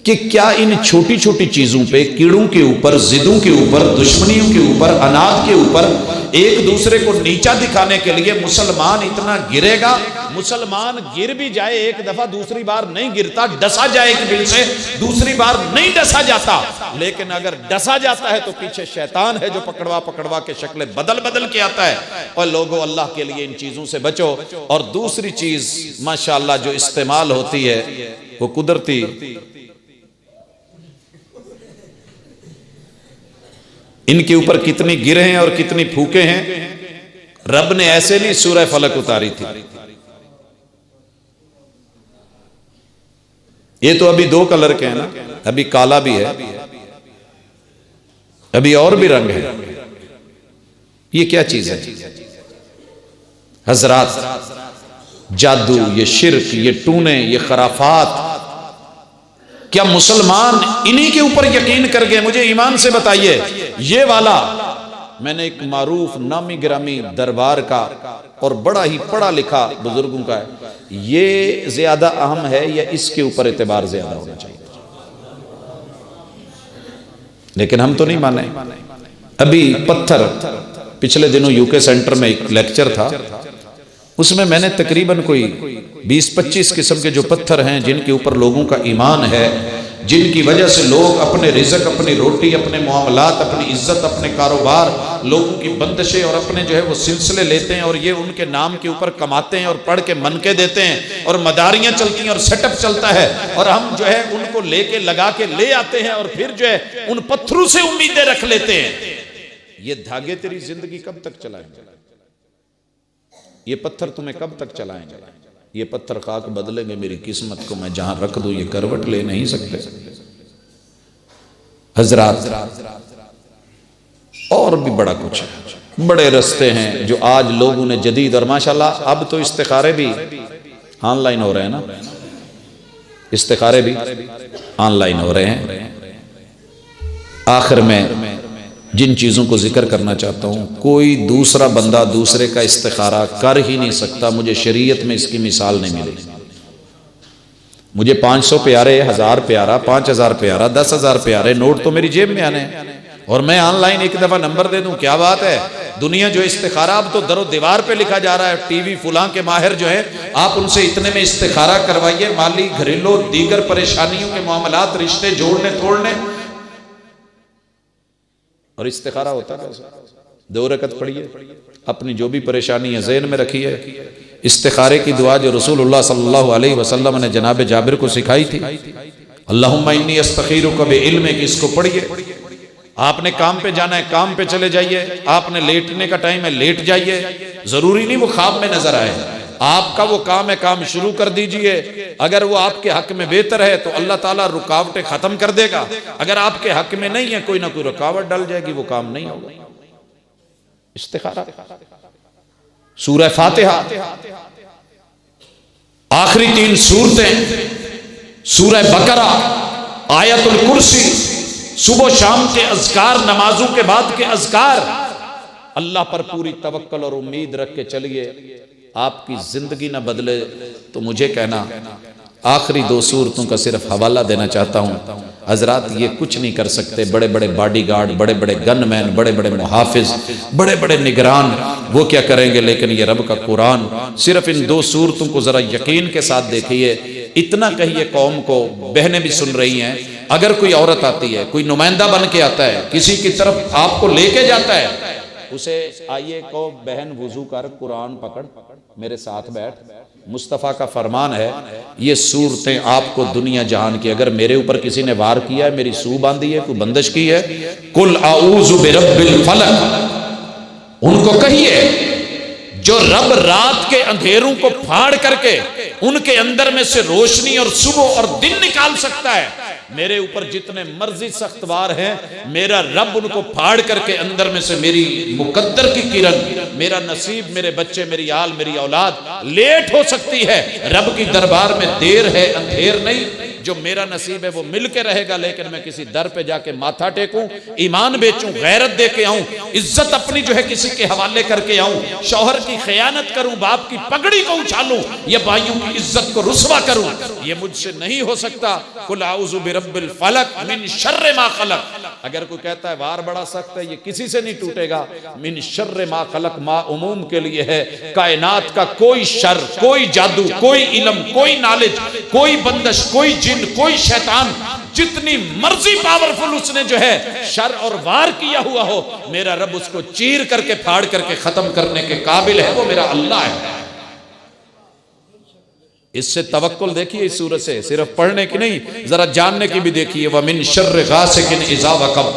कि क्या इन छोटी छोटी चीजों पे कीड़ों के ऊपर जिदों के ऊपर दुश्मनियों के ऊपर अनाज के ऊपर एक दूसरे को नीचा दिखाने के लिए मुसलमान इतना गिरेगा। मुसलमान गिर भी जाए एक दफा दूसरी बार नहीं गिरता। डसा जाए एक दिल से दूसरी बार नहीं डसा जाता। लेकिन अगर डसा जाता है तो पीछे शैतान है जो पकड़वा पकड़वा के शक्लें बदल बदल के आता है। और लोगों अल्लाह के लिए इन चीजों से बचो। और दूसरी चीज माशाअल्लाह जो इस्तेमाल होती है वो कुदरती इनके ऊपर कितनी गिरे हैं और कितनी फूके हैं। रब ने ऐसे नहीं सूरह फलक उतारी थी। ये तो अभी 2 कलर के हैं ना, अभी काला भी है, अभी और भी रंग है। ये क्या चीज है हजरात? जादू, ये शिर्क, ये टूने, ये खराफात, क्या मुसलमान इन्हीं के ऊपर यकीन कर गए? मुझे ईमान से बताइए। ये वाला मैंने एक मारूफ नामी गिरामी दरबार का और बड़ा ही पढ़ा लिखा बुजुर्गों का है, ये ज्यादा अहम है या इसके ऊपर एतबार ज्यादा होना चाहिए? लेकिन हम तो नहीं माने। अभी पत्थर, पिछले दिनों यूके सेंटर में एक लेक्चर था, उसमें मैंने तकरीबन कोई 20-25 किस्म के जो पत्थर हैं जिनके ऊपर लोगों का ईमान है, जिनकी वजह से लोग अपने रिज़्क, अपनी रोटी, अपने मामलात, अपनी इज्जत, अपने कारोबार, लोगों की बंदिशें और अपने जो है वो सिलसिले लेते हैं और ये उनके नाम के ऊपर कमाते हैं और पढ़ के मनके देते हैं और मदारियाँ चलती हैं और सेटअप चलता है, और हम जो है उनको लेके लगा के ले आते हैं और फिर जो है उन पत्थरों से उम्मीदें रख लेते हैं। ये धागे तेरी जिंदगी कब तक चलाएंगे? ये पत्थर तुम्हें कब तक चलाएंगे? ये पत्थर खाक बदलेंगे मेरी किस्मत को, मैं जहां रख दूं ये करवट ले नहीं सकते। हजरात, और भी बड़ा कुछ है, बड़े रास्ते हैं जो आज लोगों ने जदीद, और माशाल्लाह अब तो इस्तिखारे भी ऑनलाइन हो रहे हैं ना, इस्तिखारे भी ऑनलाइन हो रहे हैं। आखिर में जिन चीज़ों को जिक्र करना चाहता हूँ, कोई दूसरा बंदा दूसरे का इस्तिखारा कर ही नहीं सकता। मुझे शरीयत में इसकी मिसाल नहीं मिली। मुझे 500 प्यारे, 1000 प्यारा, 5000 प्यारा, 10,000 प्यारे नोट तो मेरी जेब में आने हैं और मैं ऑनलाइन एक दफ़ा नंबर दे दूं, क्या बात है। दुनिया जो इस्तिखारा अब तो दरो दीवार पे लिखा जा रहा है, टीवी फुलां के माहिर जो है आप उनसे इतने में इस्तिखारा करवाइए, माली, घरेलू, दीगर परेशानियों के मामलात, रिश्ते जोड़ने तोड़ने, और इस्तिखारा होता कैसे? 2 रकत पढ़िए, अपनी जो भी परेशानी है ज़हन में रखिए। इस्तिखारे की दुआ जो रसूलुल्लाह सल्लल्लाहु अलैहि वसल्लम ने जनाब जाबिर को सिखाई थी, अल्लाहुम्मा इन्नी अस्तखीरुका बिइल्मिक, इसको पढ़िए। आपने काम पे जाना है, काम पे चले जाइए। आपने लेटने का टाइम है, लेट जाइए। जरूरी नहीं वो ख्वाब में नजर आए, आपका वो काम है, काम शुरू कर दीजिए। अगर वो आपके हक में बेहतर है तो अल्लाह ताला रुकावटें खत्म कर देगा। अगर आपके हक में नहीं है, कोई ना कोई रुकावट डल जाएगी, वो काम नहीं होगा। इस्तिखारा, सूरह फातिहा, आखिरी 3 सूरतें, सूरह बकरा, आयतुल कुर्सी, सुबह शाम के अज़कार, नमाजों के बाद के अज़कार। अल्लाह पर पूरी तवक्कल और उम्मीद रख के चलिए। आपकी जिंदगी ना बदले तो मुझे कहना। आखिरी 2 सूरतों का सिर्फ हवाला देना चाहता हूँ। हजरात, ये कुछ नहीं कर सकते। बड़े बड़े बॉडीगार्ड, बड़े बड़े गनमैन, बड़े बड़े मुहाफिज, बड़े बड़े निगरान, वो क्या करेंगे? लेकिन ये रब का कुरान, सिर्फ इन 2 सूरतों को जरा यकीन के साथ देखिए। इतना कहिए कौम को, बहनें भी सुन रही हैं, अगर कोई औरत आती है, कोई नुमाइंदा बन के आता है, किसी की तरफ आपको लेके जाता है, उसे आइए को बहन वुजू कर, कुरान पकड़, मेरे साथ बैठ। मुस्तफ़ा का फरमान है, ये सूरतें आपको दुनिया जहान की, अगर मेरे ऊपर किसी ने वार किया है, मेरी सू बांधी है, कोई बंदिश की है, कुल आऊज़ु बिरब्बिल फलक, उनको कहिए जो रब रात के अंधेरों को फाड़ करके उनके अंदर में से रोशनी और सुबह और दिन निकाल सकता है, मेरे ऊपर जितने मर्जी सख्त वार हैं, मेरा रब उनको फाड़ करके अंदर में से मेरी मुकद्दर की किरण, मेरा नसीब, मेरे बच्चे, मेरी आल, मेरी औलाद लेट हो सकती है, रब की दरबार में देर है, अंधेर नहीं। जो मेरा नसीब है वो मिल के रहेगा, लेकिन मैं किसी दर पे जाके माथा टेकूं, ईमान बेचूं, गैरत दे के आऊं, इज्जत अपनी जो है किसी के हवाले करके आऊं, शौहर की खयानत करूं, बाप की पगड़ी को उछालूं, या भाइयों की इज्जत को रुसवा करूं, ये मुझसे नहीं हो सकता। कुल आऊज़ु बिरब्बिल फलक मिन शर्रि मा खलक। अगर कोई कहता है वार बड़ा सख्त है, ये किसी से नहीं टूटेगा। मिन शर्रि मा खलक, मा उमूम के लिए है, कायनात का कोई शर, कोई जादू, कोई इल्म, कोई नॉलेज, कोई बंदश, कोई जिन, कोई शैतान, जितनी मर्जी पावरफुल उसने जो है शर और वार किया हुआ हो, मेरा रब उसको चीर करके फाड़ करके खत्म करने के काबिल है, वो मेरा अल्लाह है। इससे तवक्कुल देखिए इस सूरत से, सिर्फ पढ़ने की नहीं, जरा जानने की भी देखिए। व मिन शर्रि गासिकिन इज़ा वक़ब,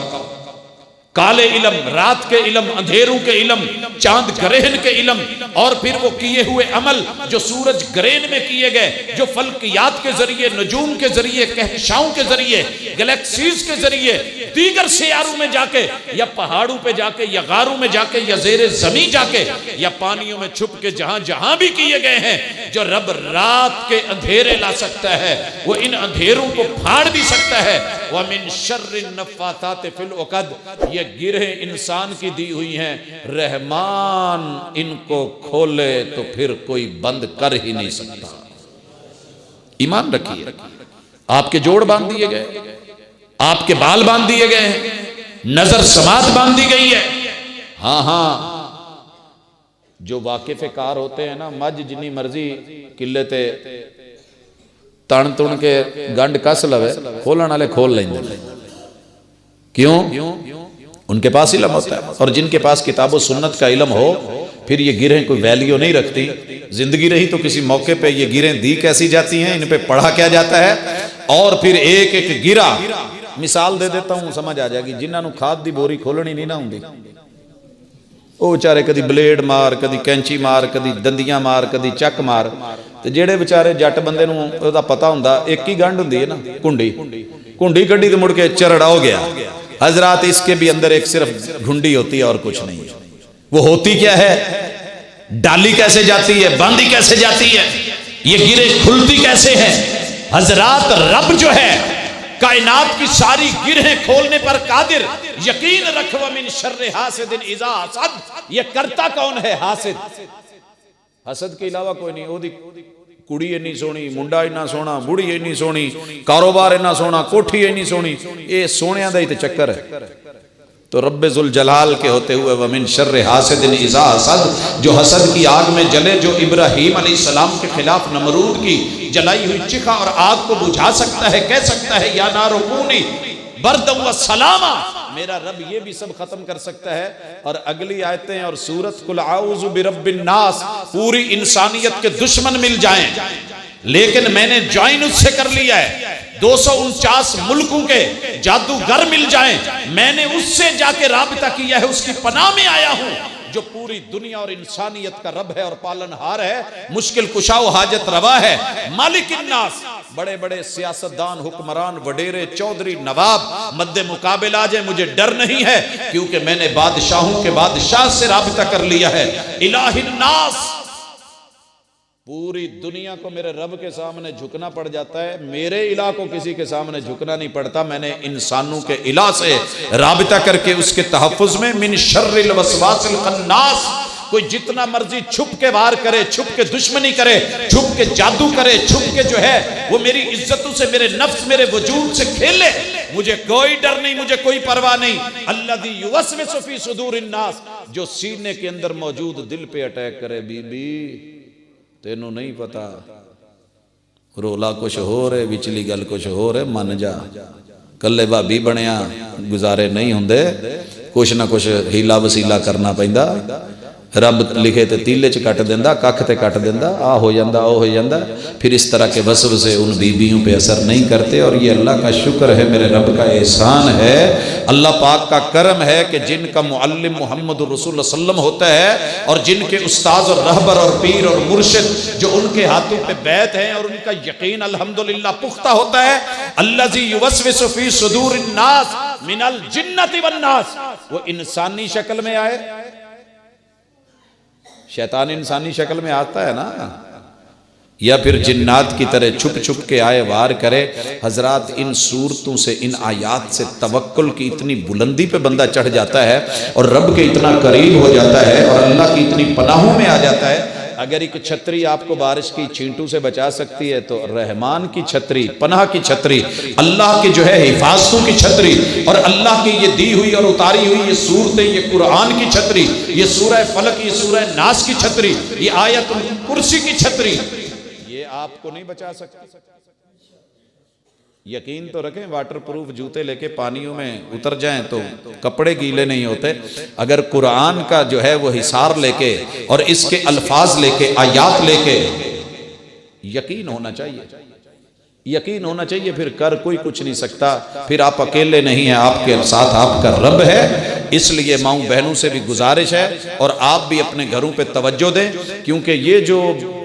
काले इलम, रात के इलम, अंधेरों के इलम, चांद ग्रहण के इलम, और फिर वो किए हुए अमल जो सूरज ग्रहण में किए गए, जो फल्कियात के जरिए, नजूम के जरिए, कहकशाओं के जरिए, गैलेक्सीज के जरिए, दीगर सियारों में जाके, या पहाड़ों पे जाके, या गारों में जाके, या जेरे जमीन जाके, या पानियों में छुप के जहां जहां भी किए गए हैं, जो रब रात के अंधेरे ला सकता है, वो इन अंधेरों को फाड़ भी सकता है। व मिन शर्रि नफ्फासात फिल उक़द, ये गिरहें इंसान की दी हुई हैं, रहमान इनको खोले तो फिर कोई बंद कर ही नहीं सकता। ईमान रखिए, आपके जोड़ बांध दिए गए, आपके बाल बांध दिए गए हैं, नजर समात बांध दी गई है। हाँ हाँ, जो वाकिफ कार होते हैं ना, मज जिन्नी मर्जी किले ते तन तुन के गंड कस लवे, खोलने वाले खोल लेंगे। क्यों? उनके पास इल्म होता है। और जिनके पास किताब और सुन्नत का इल्म हो, फिर ये गिरें कोई वैल्यू नहीं रखती। जिंदगी रही तो किसी मौके पे ये गिरें दी कैसी जाती हैं, इन पे पढ़ा क्या जाता है, और फिर एक एक गिरा, मिसाल दे देता हूं समझ आ जाएगी। जिन्होंने खाद दी बोरी खोलनी नहीं ना होंगी, वो बेचारे कदी ब्लेड मार, कदी कैंची मार, कदी दंदियां मार, कदी चक मार, ते जेड़े बेचारे जट बंदे नूं ओहदा पता हुंदा, एक ही गंढ हुंदी है ना, कुंडी, कुंडी कड्डी तो मुड़ के चरड़ा हो गया। हजरात, इसके भी अंदर एक सिर्फ घुंडी होती है और कुछ नहीं है। वो होती क्या है? डाली कैसे जाती है, बांधी कैसे जाती है, ये गिरे खुलती कैसे है? हजरात, रब जो है कायनात की सारी गिरहें खोलने पर कादिर। यकीन रखो, मिन शर्रि हासिदिन इज़ा हसद, ये करता कौन है? हासिद। हसद के अलावा कोई नहीं। ओदी कुड़ी इन्नी सोहनी, मुंडा इन्ना सोहना, बुढ़ी इन्नी सोहनी, कारोबार इन्ना सोहना, कोठी इन्नी सोहनी, ये सोहणियां दा ही ते चक्कर है। तो रब्बे जुल जलाल के होते हुए वमिन शर्रि हासिदिन इज़ा हसद, जो हसद की आग में जले, जो इब्राहीम अलैहिस्सलाम के खिलाफ नमरूद की जलाई हुई चिखा और आग को बुझा सकता है, कह सकता है या नारु कूनी बरदम व सलामा, मेरा रब ये भी सब खत्म कर सकता है। और अगली आयतें और सूरत कुल आऊज़ु बिरब्बिन नास, पूरी इंसानियत के दुश्मन मिल जाएं, लेकिन मैंने ज्वाइन उससे कर लिया है। 249 मुल्कों के जादूगर मिल जाएं, मैंने उससे जाके राबिता किया है, उसकी पनाह में आया हूं, जो पूरी दुनिया और इंसानियत का रब है और पालनहार है, मुश्किल कुशाओ हाजत रवा है, मालिक इन्नास। बड़े बड़े सियासतदान, हुक्मरान, वडेरे, चौधरी, नवाब मद्दे मुकाबिला जाए, मुझे डर नहीं है, क्योंकि मैंने बादशाहों के बादशाह से राबिता कर लिया है। इलाहिन्नास, पूरी दुनिया को मेरे रब के सामने झुकना पड़ जाता है, मेरे इला को किसी के सामने झुकना नहीं पड़ता। मैंने इंसानों के इला से राबिता करके उसके तहफ़्फ़ुज़ में मिन शर्रिल वसवासिल खन्नास, कोई जितना मर्जी छुप के वार करे, छुप के दुश्मनी करे, छुप के जादू करे, छुप के जो है वो मेरी इज्जतों से, मेरे नफ्स, मेरे वजूद से खेले, मुझे कोई डर नहीं, मुझे कोई परवाह नहीं। अल्लज़ी युवस्विसु फ़ी सुदूरिन नास, जो सीने के अंदर मौजूद दिल पे अटैक करे। बीबी तेनू नहीं पता, रोला कुछ हो रहे, विचली गल कुछ हो रहे, मन जा, कल्ले भाभी बनया गुजारे नहीं होंदे, कुछ ना कुछ हीला वसीला करना पैंदा। रब लिखे ते तीले च कट देंदा, कख ते कट देंदा, आ हो जांदा, ओ हो जांदा। फिर इस तरह के वसवसे उन बीबियों पे असर नहीं करते। और ये अल्लाह का शुक्र है, मेरे रब का एहसान है, अल्लाह पाक का करम है कि जिनका मुअल्लिम मोहम्मद रसूल सल्लम होता है, और जिनके उस्ताद और रहबर और पीर और मुर्शिद जो उनके हाथों पे बैत हैं और उनका यकीन अल्हम्दुलिल्लाह पुख्ता होता है। अल्लज़ी युवस्विसु फ़ी सुदूरिन नास मिनल जिन्नति वन नास, वो इंसानी शक्ल में आए, शैतान इंसानी शक्ल में आता है ना, या फिर जिन्नात की तरह छुप छुप के आए, वार करे। हजरात, इन सूरतों से, इन आयात से तवक्कुल की इतनी बुलंदी पे बंदा चढ़ जाता है और रब के इतना करीब हो जाता है और अल्लाह की इतनी पनाहों में आ जाता है। अगर एक छतरी आपको बारिश की छींटों से बचा सकती है, तो रहमान की छतरी, पनाह की छतरी, अल्लाह की जो है हिफाजतों की छतरी, और अल्लाह की ये दी हुई और उतारी हुई ये सूरतें, ये कुरान की छतरी, ये सूरह फलक, ये सूरह नास की छतरी, ये आयतुल कुर्सी की छतरी, ये आपको नहीं बचा सकती। यकीन तो रखें, वाटरप्रूफ जूते लेके पानियों में उतर जाएं तो कपड़े गीले नहीं होते। अगर कुरान का जो है वो हिसार लेके और इसके अल्फाज लेके, आयात लेके, यकीन होना चाहिए, यकीन होना चाहिए, फिर कर कोई कुछ नहीं सकता, फिर आप अकेले नहीं हैं, आपके साथ आपका रब है। इसलिए माऊं बहनों से भी गुजारिश है और आप भी अपने घरों पे तवज्जो दें, क्योंकि ये जो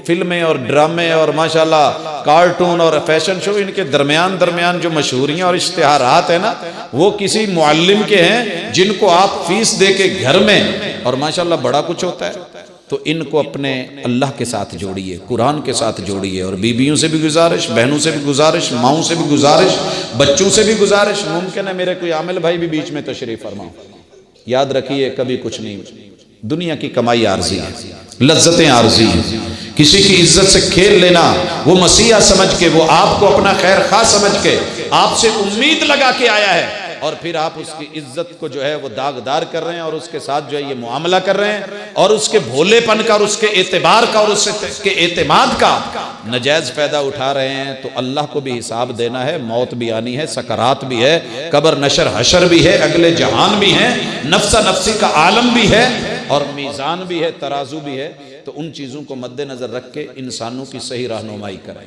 फिल्में और ड्रामे और माशाल्लाह कार्टून और फैशन शो, इनके दरमियान जो मशहूरियाँ और इश्तिहारात है ना, वो किसी मुअल्लिम के हैं जिनको आप फीस दे के घर में, और माशाल्लाह बड़ा कुछ होता है। तो इनको अपने अल्लाह के साथ जोड़िए, कुरान के साथ जोड़िए। और बीबियों से भी गुजारिश, बहनों से भी गुजारिश, माओं से भी गुजारिश, बच्चों से भी गुजारिश। मुमकिन है मेरे कोई आमिल भाई भी बीच में तशरीफ फरमाओ। याद रखिए कभी कुछ नहीं, दुनिया की कमाई आर्जी है, लज्जतें आर्जी हैं। किसी की इज्जत से खेल लेना, वो मसीहा समझ के, वो आपको अपना खैर खा समझ के आपसे उम्मीद लगा के आया है, और फिर आप उसकी इज्जत को जो है वो दागदार कर रहे हैं और उसके साथ जो है ये मुआमला कर रहे हैं, और उसके भोलेपन का और उसके एतबार का और उसके एतमाद का नजायज फायदा उठा रहे हैं। तो अल्लाह को भी हिसाब देना है, मौत भी आनी है, सकरात भी है, कब्र नशर हशर भी है, अगले जहान भी है, नफ्सा नफ्सी का आलम भी है, और मीज़ान भी है, तराजू भी है। तो उन चीज़ों को मद्देनजर रख के इंसानों की सही रहनुमाई करें,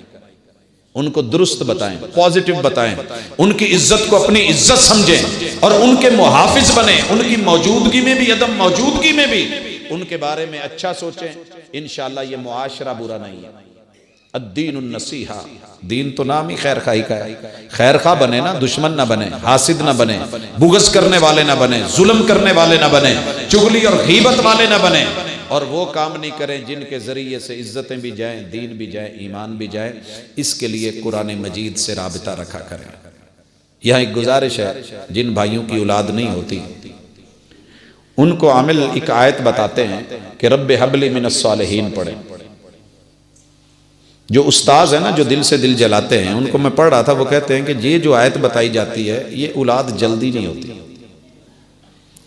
उनको दुरुस्त बताएं, पॉजिटिव बताएं, उनकी इज्जत को अपनी इज्जत समझें और उनके मुहाफिज बने, उनकी मौजूदगी में भी, अदम मौजूदगी में भी उनके बारे में अच्छा सोचें। इंशाअल्लाह ये मुआशरा बुरा नहीं है। अद्दीनुन नसीहा, दीन तो नाम ही खैर खाई का है। खैर खा बने ना, दुश्मन ना बने, हासिद ना बने, बुग़्ज़ करने वाले ना बने, जुल्म करने वाले ना बने, चुगली और गीबत वाले ना बने, और वो काम नहीं करें जिनके ज़रिए से इज़्ज़तें भी जाएं, दीन भी जाए, ईमान भी जाए। इसके लिए कुरान मजीद से राबिता रखा करें। यहाँ एक गुजारिश है, जिन भाइयों की औलाद नहीं होती उनको आमिल एक आयत बताते हैं कि रब्बे हबली मिनस सालिहीन पढ़े। जो उस्ताज है ना, जो दिल से दिल जलाते हैं, उनको मैं पढ़ रहा था, वो कहते हैं कि ये जो आयत बताई जाती है ये औलाद जल्दी नहीं होती।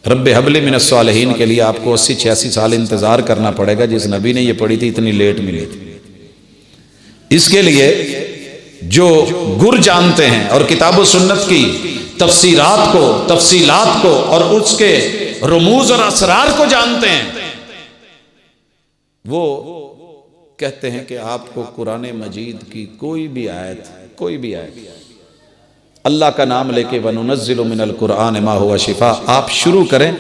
रब्बे हबली मिनस सालिहीन के लिए आपको 80-86 साल इंतजार करना पड़ेगा। जिस नबी ने ये पढ़ी थी इतनी लेट मिली थी। इसके लिए जो गुर जानते हैं और किताब व सुन्नत की तफसीरात को, तफसीलात को और उसके रमूज और असरार को जानते हैं, वो कहते हैं कि आपको कुरान मजीद की कोई भी आयत अल्लाह का नाम लेके वनुनज़्ज़िलु मिनल कुरान मा हुवा शिफा आप शुरू करें,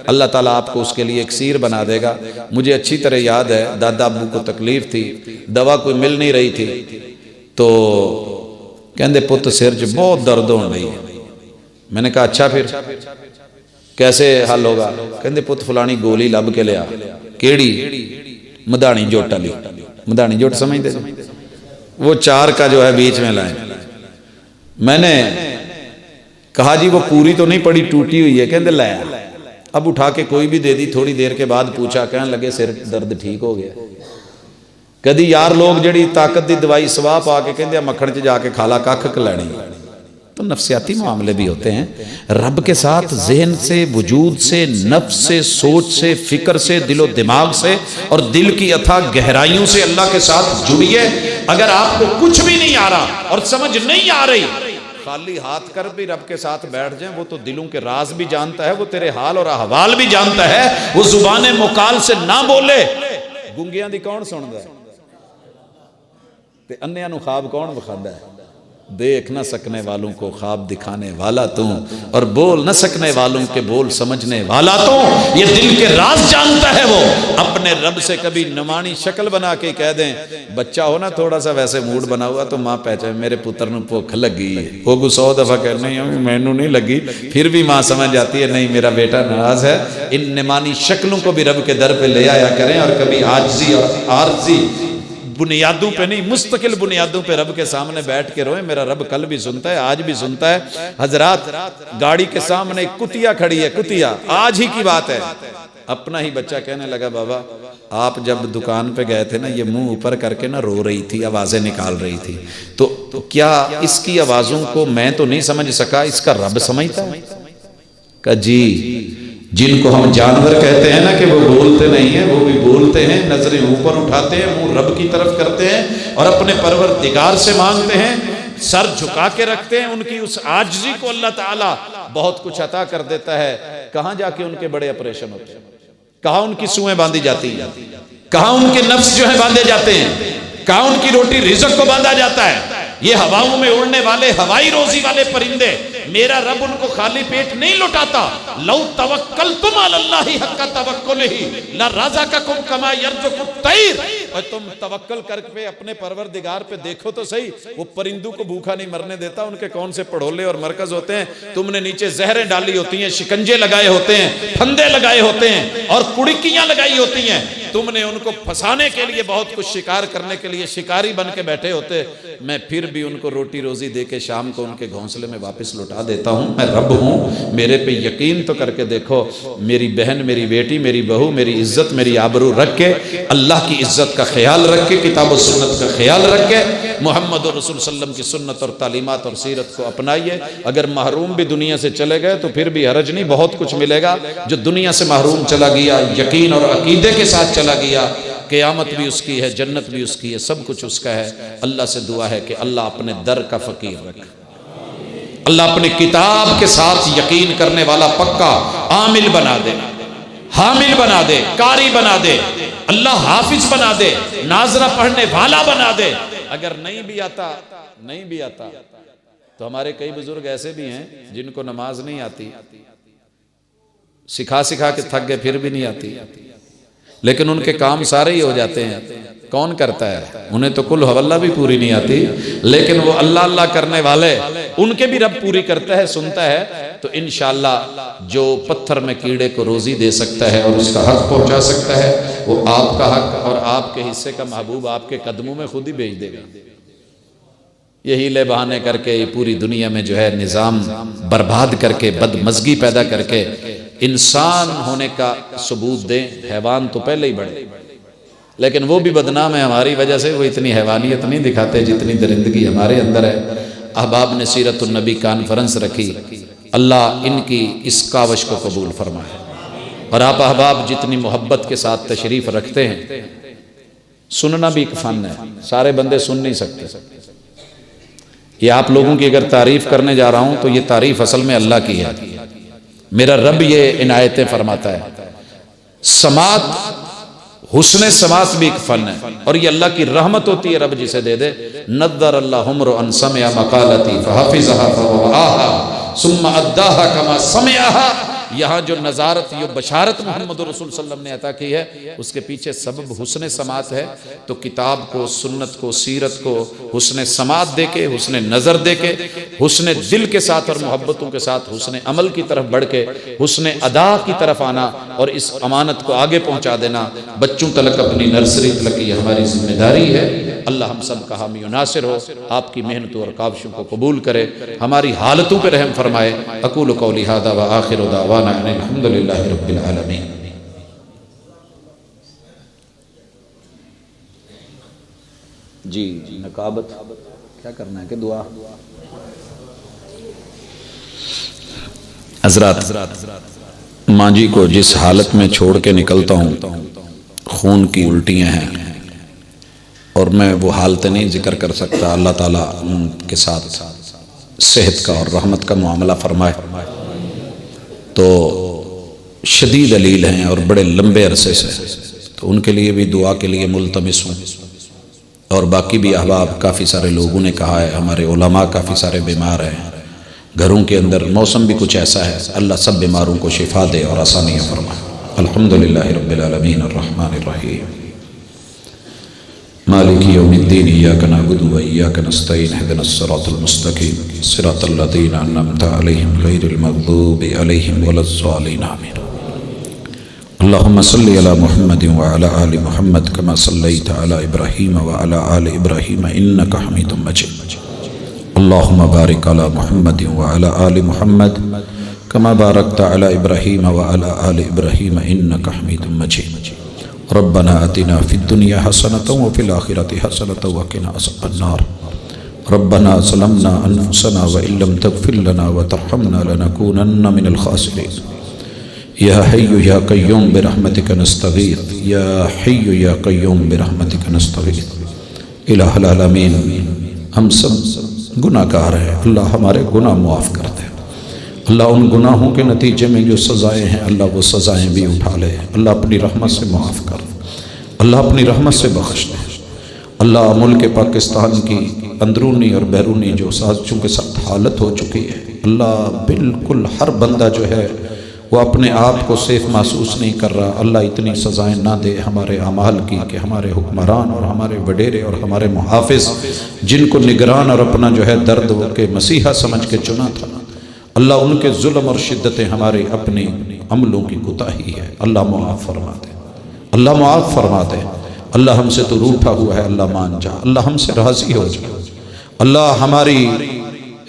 अल्लाह ताला आपको उसके लिए एक सीर बना देगा। मुझे अच्छी तरह याद है, दादा अब्बू को तकलीफ थी, दवा कोई मिल नहीं रही थी, तो कहते पुत सिर च बहुत दर्द हो रही है। मैंने कहा अच्छा फिर कैसे हल होगा? कहते पुत फलानी गोली लब के लिया। केड़ी? मधानी जोट वाली। मधानी जोट समझते? वो 4 का जो है बीच में लाए। मैंने कहा जी वो पूरी तो नहीं पड़ी, टूटी हुई है। कहते लाया। अब उठा के कोई भी दे दी। थोड़ी देर के बाद पूछा, कहने लगे सिर दर्द ठीक हो गया। कदी यार लोग जड़ी ताकत की दवाई सवाह पा के कहते मक्खन च जाके खाला कख लैनी। तो नफ्सियाती मामले भी होते हैं। रब के साथ जहन से, वजूद से, नफ्स से, सोच से, फिक्र से, दिलो दिमाग से और दिल की अथाह गहराइयों से अल्लाह के साथ जुड़िए। अगर आपको कुछ भी नहीं आ रहा और समझ नहीं आ रही, खाली हाथ कर भी रब के साथ बैठ जाए। वो तो दिलों के राज भी जानता है, वो तेरे हाल और अहवाल भी जानता है। वो जुबान मुकाल से ना बोले। गुंगियां दी कौन सुनदा है ते अन्नियां नूं ख्वाब कौन विखांदा है? देख न सकने वालों को ख्वाब दिखाने वाला तू, और बोल न सकने वालों के बोल समझने वाला तू। ये दिल के राज जानता है वो। अपने रब से कभी नुमानी शक्ल बना के कह दें, बच्चा हो ना थोड़ा सा वैसे मूड बना हुआ, तो माँ पहचान मेरे पुत्र नूं भुख लगी है। वो 100 दफा कहने मैनू नहीं लगी, फिर भी माँ समझ जाती है नहीं मेरा बेटा नाराज है। इन नुमानी शक्लों को भी रब के दर पे ले आया करें, और कभी आजिज़ी और आरज़ी बुनियादों पे नहीं, मुस्तकिल बुनियादों पे रब के सामने बैठ के रोए। मेरा रब कल भी सुनता है, आज भी सुनता है। हजरात, गाड़ी के सामने एक कुतिया खड़ी है, कुतिया, आज ही की बात है। अपना ही बच्चा कहने लगा, बाबा आप जब दुकान पे गए थे ना, ये मुंह ऊपर करके ना रो रही थी, आवाजें निकाल रही थी, तो क्या इसकी आवाजों को मैं तो नहीं समझ सका, इसका रब समझता है? कहा जी, जिनको हम जानवर कहते हैं ना कि वो बोलते नहीं है, वो भी बोलते हैं, नजरें ऊपर उठाते हैं, मुंह रब की तरफ करते हैं और अपने परवरदिगार से मांगते हैं, सर झुका के रखते हैं। उनकी उस आजिज़ी को अल्लाह ताला बहुत कुछ अता कर देता है। कहाँ जाके उनके बड़े ऑपरेशन होते हैं, कहाँ उनकी सुएं बांधी जाती हैं, कहाँ उनके नफ्स जो है बांधे जाते हैं, कहाँ उनकी रोटी रिज़्क़ को बांधा जाता है। ये हवाओं में उड़ने वाले हवाई रोजी वाले परिंदे, मेरा रब उनको खाली पेट नहीं लौटाता। लौ तवक्कलतुम अलल्लाहि हक्का तवक्कुलिही लरज़क़कुम कमा यरज़ुक़ुत तैर। और तुम तवक्कल करके अपने परवरदिगार पे देखो तो सही, वो परिंदों को भूखा नहीं मरने देता। उनके कौन से पड़ोले और मरकज होते हैं, तुमने नीचे जहरें डाली होती हैं, शिकंजे लगाए होते हैं, फंदे लगाए होते हैं और कुड़कियां लगाई होती हैं। तुमने उनको फंसाने के लिए बहुत कुछ शिकार करने के लिए शिकारी बन के बैठे होते, मैं फिर भी उनको रोटी रोजी दे के शाम को उनके घोंसले में वापस लौटा देता हूँ। मैं रब हूँ, मेरे पे यकीन तो करके देखो। मेरी बहन, मेरी बेटी, मेरी बहू, मेरी इज्जत, मेरी आबरू रख के, अल्लाह की इज्जत का ख्याल रख के, किताब और सुन्नत का ख्याल रख के, मोहम्मद और रसूल सल्लम की सुन्नत और तालीमात और सीरत को अपनाइए। अगर महरूम भी दुनिया से चले गए तो फिर भी हरज नहीं, बहुत कुछ मिलेगा। जो दुनिया से महरूम चला गया, यकीन और अकीदे के साथ चला गया, क़यामत भी उसकी है, जन्नत भी उसकी है, सब कुछ उसका है। अल्लाह से दुआ है कि अल्लाह अपने दर का फ़कीर रखे, अल्लाह अपनी किताब के साथ यकीन करने वाला पक्का आमिल बना दे, हामिल बना दे, कारी बना दे, अल्लाह हाफिज बना दे, नाजरा पढ़ने वाला बना दे। अगर नहीं भी आता तो हमारे कई बुजुर्ग ऐसे भी हैं जिनको नमाज नहीं आती, सिखा सिखा के थक गए, फिर भी नहीं आती, लेकिन उनके काम सारे ही हो जाते हैं। कौन करता है? उन्हें तो कुल हवल्ला भी पूरी नहीं आती, लेकिन वो अल्लाह अल्लाह करने वाले, उनके भी रब पूरी करता है, सुनता है। तो इंशाअल्लाह जो पत्थर में कीड़े को रोजी दे सकता है और उसका हक पहुंचा सकता है, वो आपका हक और आपके हिस्से का महबूब आपके कदमों में खुद ही भेज देगा। यही ले बहाने करके ये पूरी दुनिया में जो है निज़ाम बर्बाद करके, बदमज़गी पैदा करके इंसान होने का सबूत दें। हैवान तो पहले ही बड़े, लेकिन वो भी बदनाम है हमारी वजह से। वो इतनी हैवानियत नहीं दिखाते जितनी दरिंदगी हमारे अंदर है। अहबाब ने सीरतुन नबी कॉन्फ्रेंस रखी, अल्लाह इनकी इस कावश को कबूल फरमाए। और आप अहबाब जितनी मोहब्बत के साथ तशरीफ़ रखते हैं, सुनना भी एक फ़न है, सारे बंदे सुन नहीं सकते। ये आप लोगों की अगर तारीफ़ करने जा रहा हूँ तो ये तारीफ़ असल में अल्लाह की है। मेरा रब ये इनायतें फरमाता है। समात, हुस्न समात भी एक फ़न है और ये अल्लाह की रहमत होती है, रब जिसे दे दे। नद्दर अल्लाह उम्र अन समिअ मकालती फहफ़िज़हा फवआहा सुम्मा अद्दाहा कमा समिअहा। यहाँ जो नज़ारत, ये बशारत मोहम्मद रसूल सल्लम ने अता की है, उसके पीछे सबब हुस्न समात है। तो किताब को, सुन्नत को, सीरत को हुस्न समात दे के, हुस्न नज़र दे के, हुस्न दिल के साथ और मोहब्बतों के साथ हुस्न अमल की तरफ बढ़ के हुस्न अदा की तरफ आना और इस अमानत को आगे पहुँचा देना, बच्चों तलक अपनी नर्सरी तलक ये हमारी जिम्मेदारी है। अल्लाह हम सब का हामी नासिर हो, आपकी मेहनतों और काविशों को कबूल करे, हमारी हालतों पर रहम फरमाए। अकूलु कौली हादा व आखिरु दावाना अल्हम्दुलिल्लाहि रब्बिल आलमीन। जी नकाबत क्या करना है कि दुआ। हज़रात, माँ जी को जिस हालत में छोड़ के निकलता हूँ, खून की उल्टियाँ हैं और मैं वो हालत नहीं जिक्र कर सकता। अल्लाह ताला उनके साथ सेहत का और रहमत का मामला फरमाए। तो शदीद अलील हैं और बड़े लंबे अरसे से, तो उनके लिए भी दुआ के लिए मुल्तमिस हूँ। और बाकी भी अहबाब, काफ़ी सारे लोगों ने कहा है, हमारे उलमा काफ़ी सारे बीमार हैं, घरों के अंदर मौसम भी कुछ ऐसा है। अल्लाह सब बीमारों को शिफा दे और आसानियाँ फरमाए। अल्हम्दुलिल्लाहि रब्बिल आलमीन अर्रहमानिर रहीम मालिकी यौमिद्दीन इय्याका नअबुदु व इय्याका नस्तईन इहदिनस सिरातल मुस्तकीम सिरातल लज़ीना अनअमता अलैहिम गैरिल मग़दूबि अलैहिम वलज़्ज़ालिन आमीन। अल्लाहुम्मा सल्लि अला मुहम्मदिन व अला आलि मुहम्मद कमा सल्लैता अला इब्राहीम व अला आलि इब्राहीम इन्नका हमीदुम मजीद। अल्लाहुम्मा बारिक अला मुहम्मदिन व अला आलि मुहम्मद कमा बारकता अला इब्राहीम व अला आलि इब्राहीम इन्नका हमीदुम मजीद। रब्बना आतिना फिद दुनिया हसनतन व फिल आखिरति हसनतन व क़िना अज़ाबन्नार। रब्बना ज़लमना अनफुसना व इल्लम तग़फिर लना व तरहमना लनकूनन्न मिनल ख़ासिरीन। या हय्यु या क़य्यूम बिरहमतिका नस्तगीथ, या हय्यु या क़य्यूम बिरहमतिका नस्तगीथ। इलाहुल आलमीन, हम सब गुनाहगार हैं, अल्लाह हमारे गुनाह मुआफ़ कर दे। अल्लाह उन गुनाहों के नतीजे में जो सज़ाएँ हैं, अल्लाह वो सज़ाएँ भी उठा ले। अल्लाह अपनी रहमत से मुआफ़ कर, अल्लाह अपनी रहमत से बख्श दे। अल्लाह मुल्क पाकिस्तान की अंदरूनी और बैरूनी जो साजिशों के साथ हालत हो चुकी है, अल्लाह बिल्कुल हर बंदा जो है वो अपने आप को सेफ महसूस नहीं कर रहा। अल्लाह इतनी सज़ाएँ ना दे हमारे अमाल की कि हमारे हुक्मरान और हमारे वडेरे और हमारे मुहाफिज जिनको निगरान और अपना जो है दर्द के मसीहा समझ के चुना था, अल्लाह उनके जुल्म और शिद्दतें हमारे अपने अमलों की कोताही है, अल्लाह मुआफ़ फरमा दे, अल्लाह मुआफ़ फरमा दे। अल्लाह हमसे तो रूठा हुआ है, अल्लाह मान जा, अल्लाह हमसे राज़ी हो जा। अल्लाह हमारी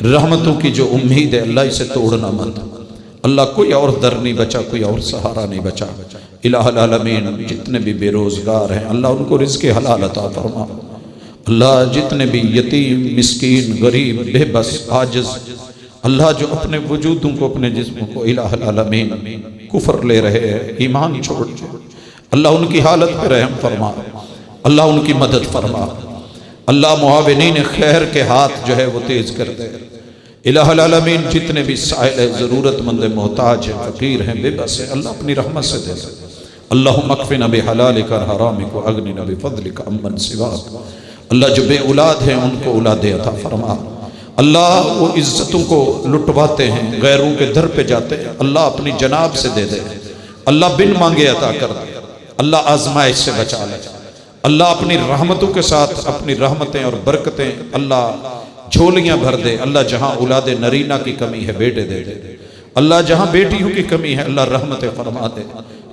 रहमतों की जो उम्मीद है अल्लाह इसे तोड़ना मत। अल्लाह कोई और दर नहीं बचा, कोई और सहारा नहीं बचा। इलाहुल आलमीन जितने भी बेरोज़गार हैं अल्लाह उनको रिज़्क़ हलाल अता फरमा। अल्लाह जितने भी यतीम, मिस्कीन, गरीब, बेबस, आजिज़, अल्लाह जो अपने वजूदों को, अपने जिस्मों को इलाहुल आलमीन कुफ्र ले रहे हैं, ईमान छोड़, अल्लाह उनकी हालत पर रहम फरमा, अल्लाह उनकी मदद फरमा। अल्लाह मुआविनीन खैर के हाथ जो है वो तेज़ कर दे। इलाहुल आलमीन जितने भी साइल है, ज़रूरतमंद, मोहताज हैं, फ़कीर हैं, बेबस हैं, अल्लाह अपनी रहमत से दे। अल्लाहुम्मा अक्फ़िना बिहलालिका और हरामिक व अग़निना बिफ़ज़लिका अम्मन सिवाक। अल्लाह जो बे औलाद हैं उनको औलाद अता फरमा। अल्लाह वो इज़्ज़तों को लुटवाते हैं, गैरों के दर पे जाते हैं, अल्लाह अपनी जनाब से दे दे। अल्लाह बिन मांगे अता कर दे। अल्लाह आजमाइश से बचा ले। अल्लाह अपनी रहमतों के साथ अपनी रहमतें और बरकतें अल्लाह झोलियाँ भर दे। अल्लाह जहाँ औलाद नरीना की कमी है बेटे दे दे। अल्लाह जहाँ बेटियों की कमी है अल्लाह रहमतें फरमा दे।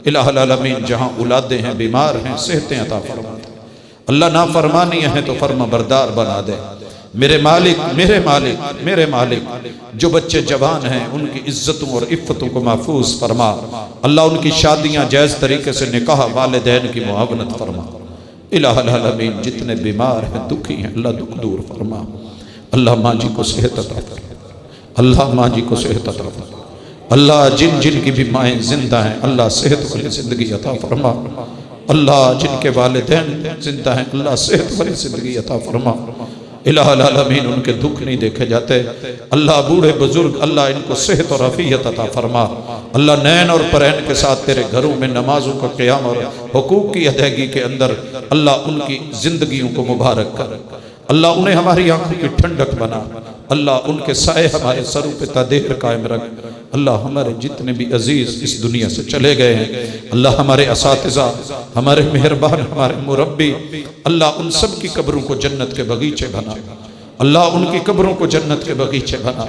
इलाहुल आलमीन जहाँ औलादें हैं, बीमार हैं, सेहतें अता फरमा दे। अल्लाह ना फरमानियाँ हैं तो फरमा बरदार बना दे। मेरे मालिक, मेरे मालिक, मेरे मालिक, जो बच्चे जवान हैं उनकी इज्जतों और इफ़्फ़तों को महफूज फरमा। अल्लाह उनकी शादियाँ जायज़ तरीके से निकाह, वालिदैन की मुआवनत फरमा। इलाहुल आलमीन जितने बीमार हैं, दुखी हैं, अल्लाह दुख दूर फरमा। अल्लाह माँ जी को सेहत अता फरमा। अल्लाह माँ जी को सेहत अता फरमा। अल्लाह जिन जिन की भी माएँ जिंदा हैं अल्लाह सेहत वाली ज़िंदगी अता फरमा। अल्लाह जिनके वालिदैन जिंदा हैं अल्लाह सेहत वाली ज़िंदगी अता फरमा। इलाहुल आलमीन उनके दुख नहीं देखे जाते। अल्लाह बूढ़े बुजुर्ग अल्लाह इनको सेहत और अफियत अता फरमा। अल्लाह नैन और परैन के साथ तेरे घरों में नमाजों का क़याम और हुकूक की अदायगी के अंदर अल्लाह उनकी ज़िंदगियों को मुबारक कर। अल्लाह उन्हें हमारी आंखों की ठंडक बना। अल्लाह उनके साए हमारे सरों पे तदेर कायम रख। अल्लाह हमारे जितने भी अजीज़ इस दुनिया से चले गए हैं अल्लाह हमारे असातिज़ा, हमारे मेहरबान, हमारे मुरब्बी, अल्लाह उन सब की कब्रों को जन्नत के बगीचे बना। अल्लाह उनकी कब्रों को जन्नत के बगीचे बना।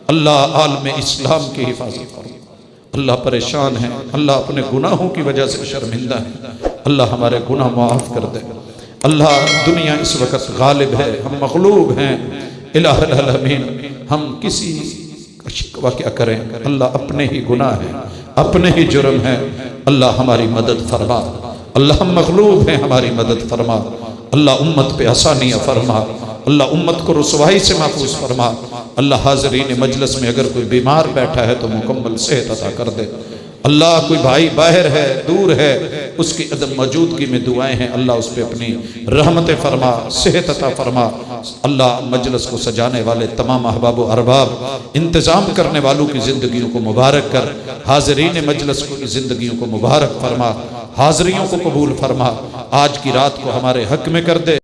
अल्लाह आलम इस्लाम की हिफाजत कर। अल्लाह परेशान है, अल्लाह अपने गुनाहों की वजह से शर्मिंदा है, अल्लाह हमारे गुनाह माफ़ कर दे। अल्लाह दुनिया इस वक्त गालिब है, हम मग़लूब हैं। इलाहुल आलमीन हम किसी का शिकवा क्या करें, अल्लाह अपने ही गुनाह है, अपने ही जुर्म है, अल्लाह हमारी मदद फरमा। अल्लाह हम मग़लूब हैं, हमारी मदद फरमा। अल्लाह उम्मत पे आसानियाँ फरमा। अल्लाह उम्मत को रुसवाई से महफूज फरमा। अल्लाह हाज़रीन मजलिस में अगर कोई बीमार बैठा है तो मुकम्मल सेहत अता कर दे। अल्लाह कोई भाई बाहर है, दूर है, उसकी अदम मौजूदगी में दुआएं हैं, अल्लाह उस पर अपनी रहमतें फरमा, सेहत अता फरमा। अल्लाह मजलिस को सजाने वाले तमाम अहबाब व अरबाब, इंतज़ाम करने वालों की ज़िंदगियों को मुबारक कर। हाज़रीन मजलिस की ज़िंदगियों को मुबारक फरमा, हाज़रियों को कबूल फरमा। आज की रात को हमारे हक में कर दे।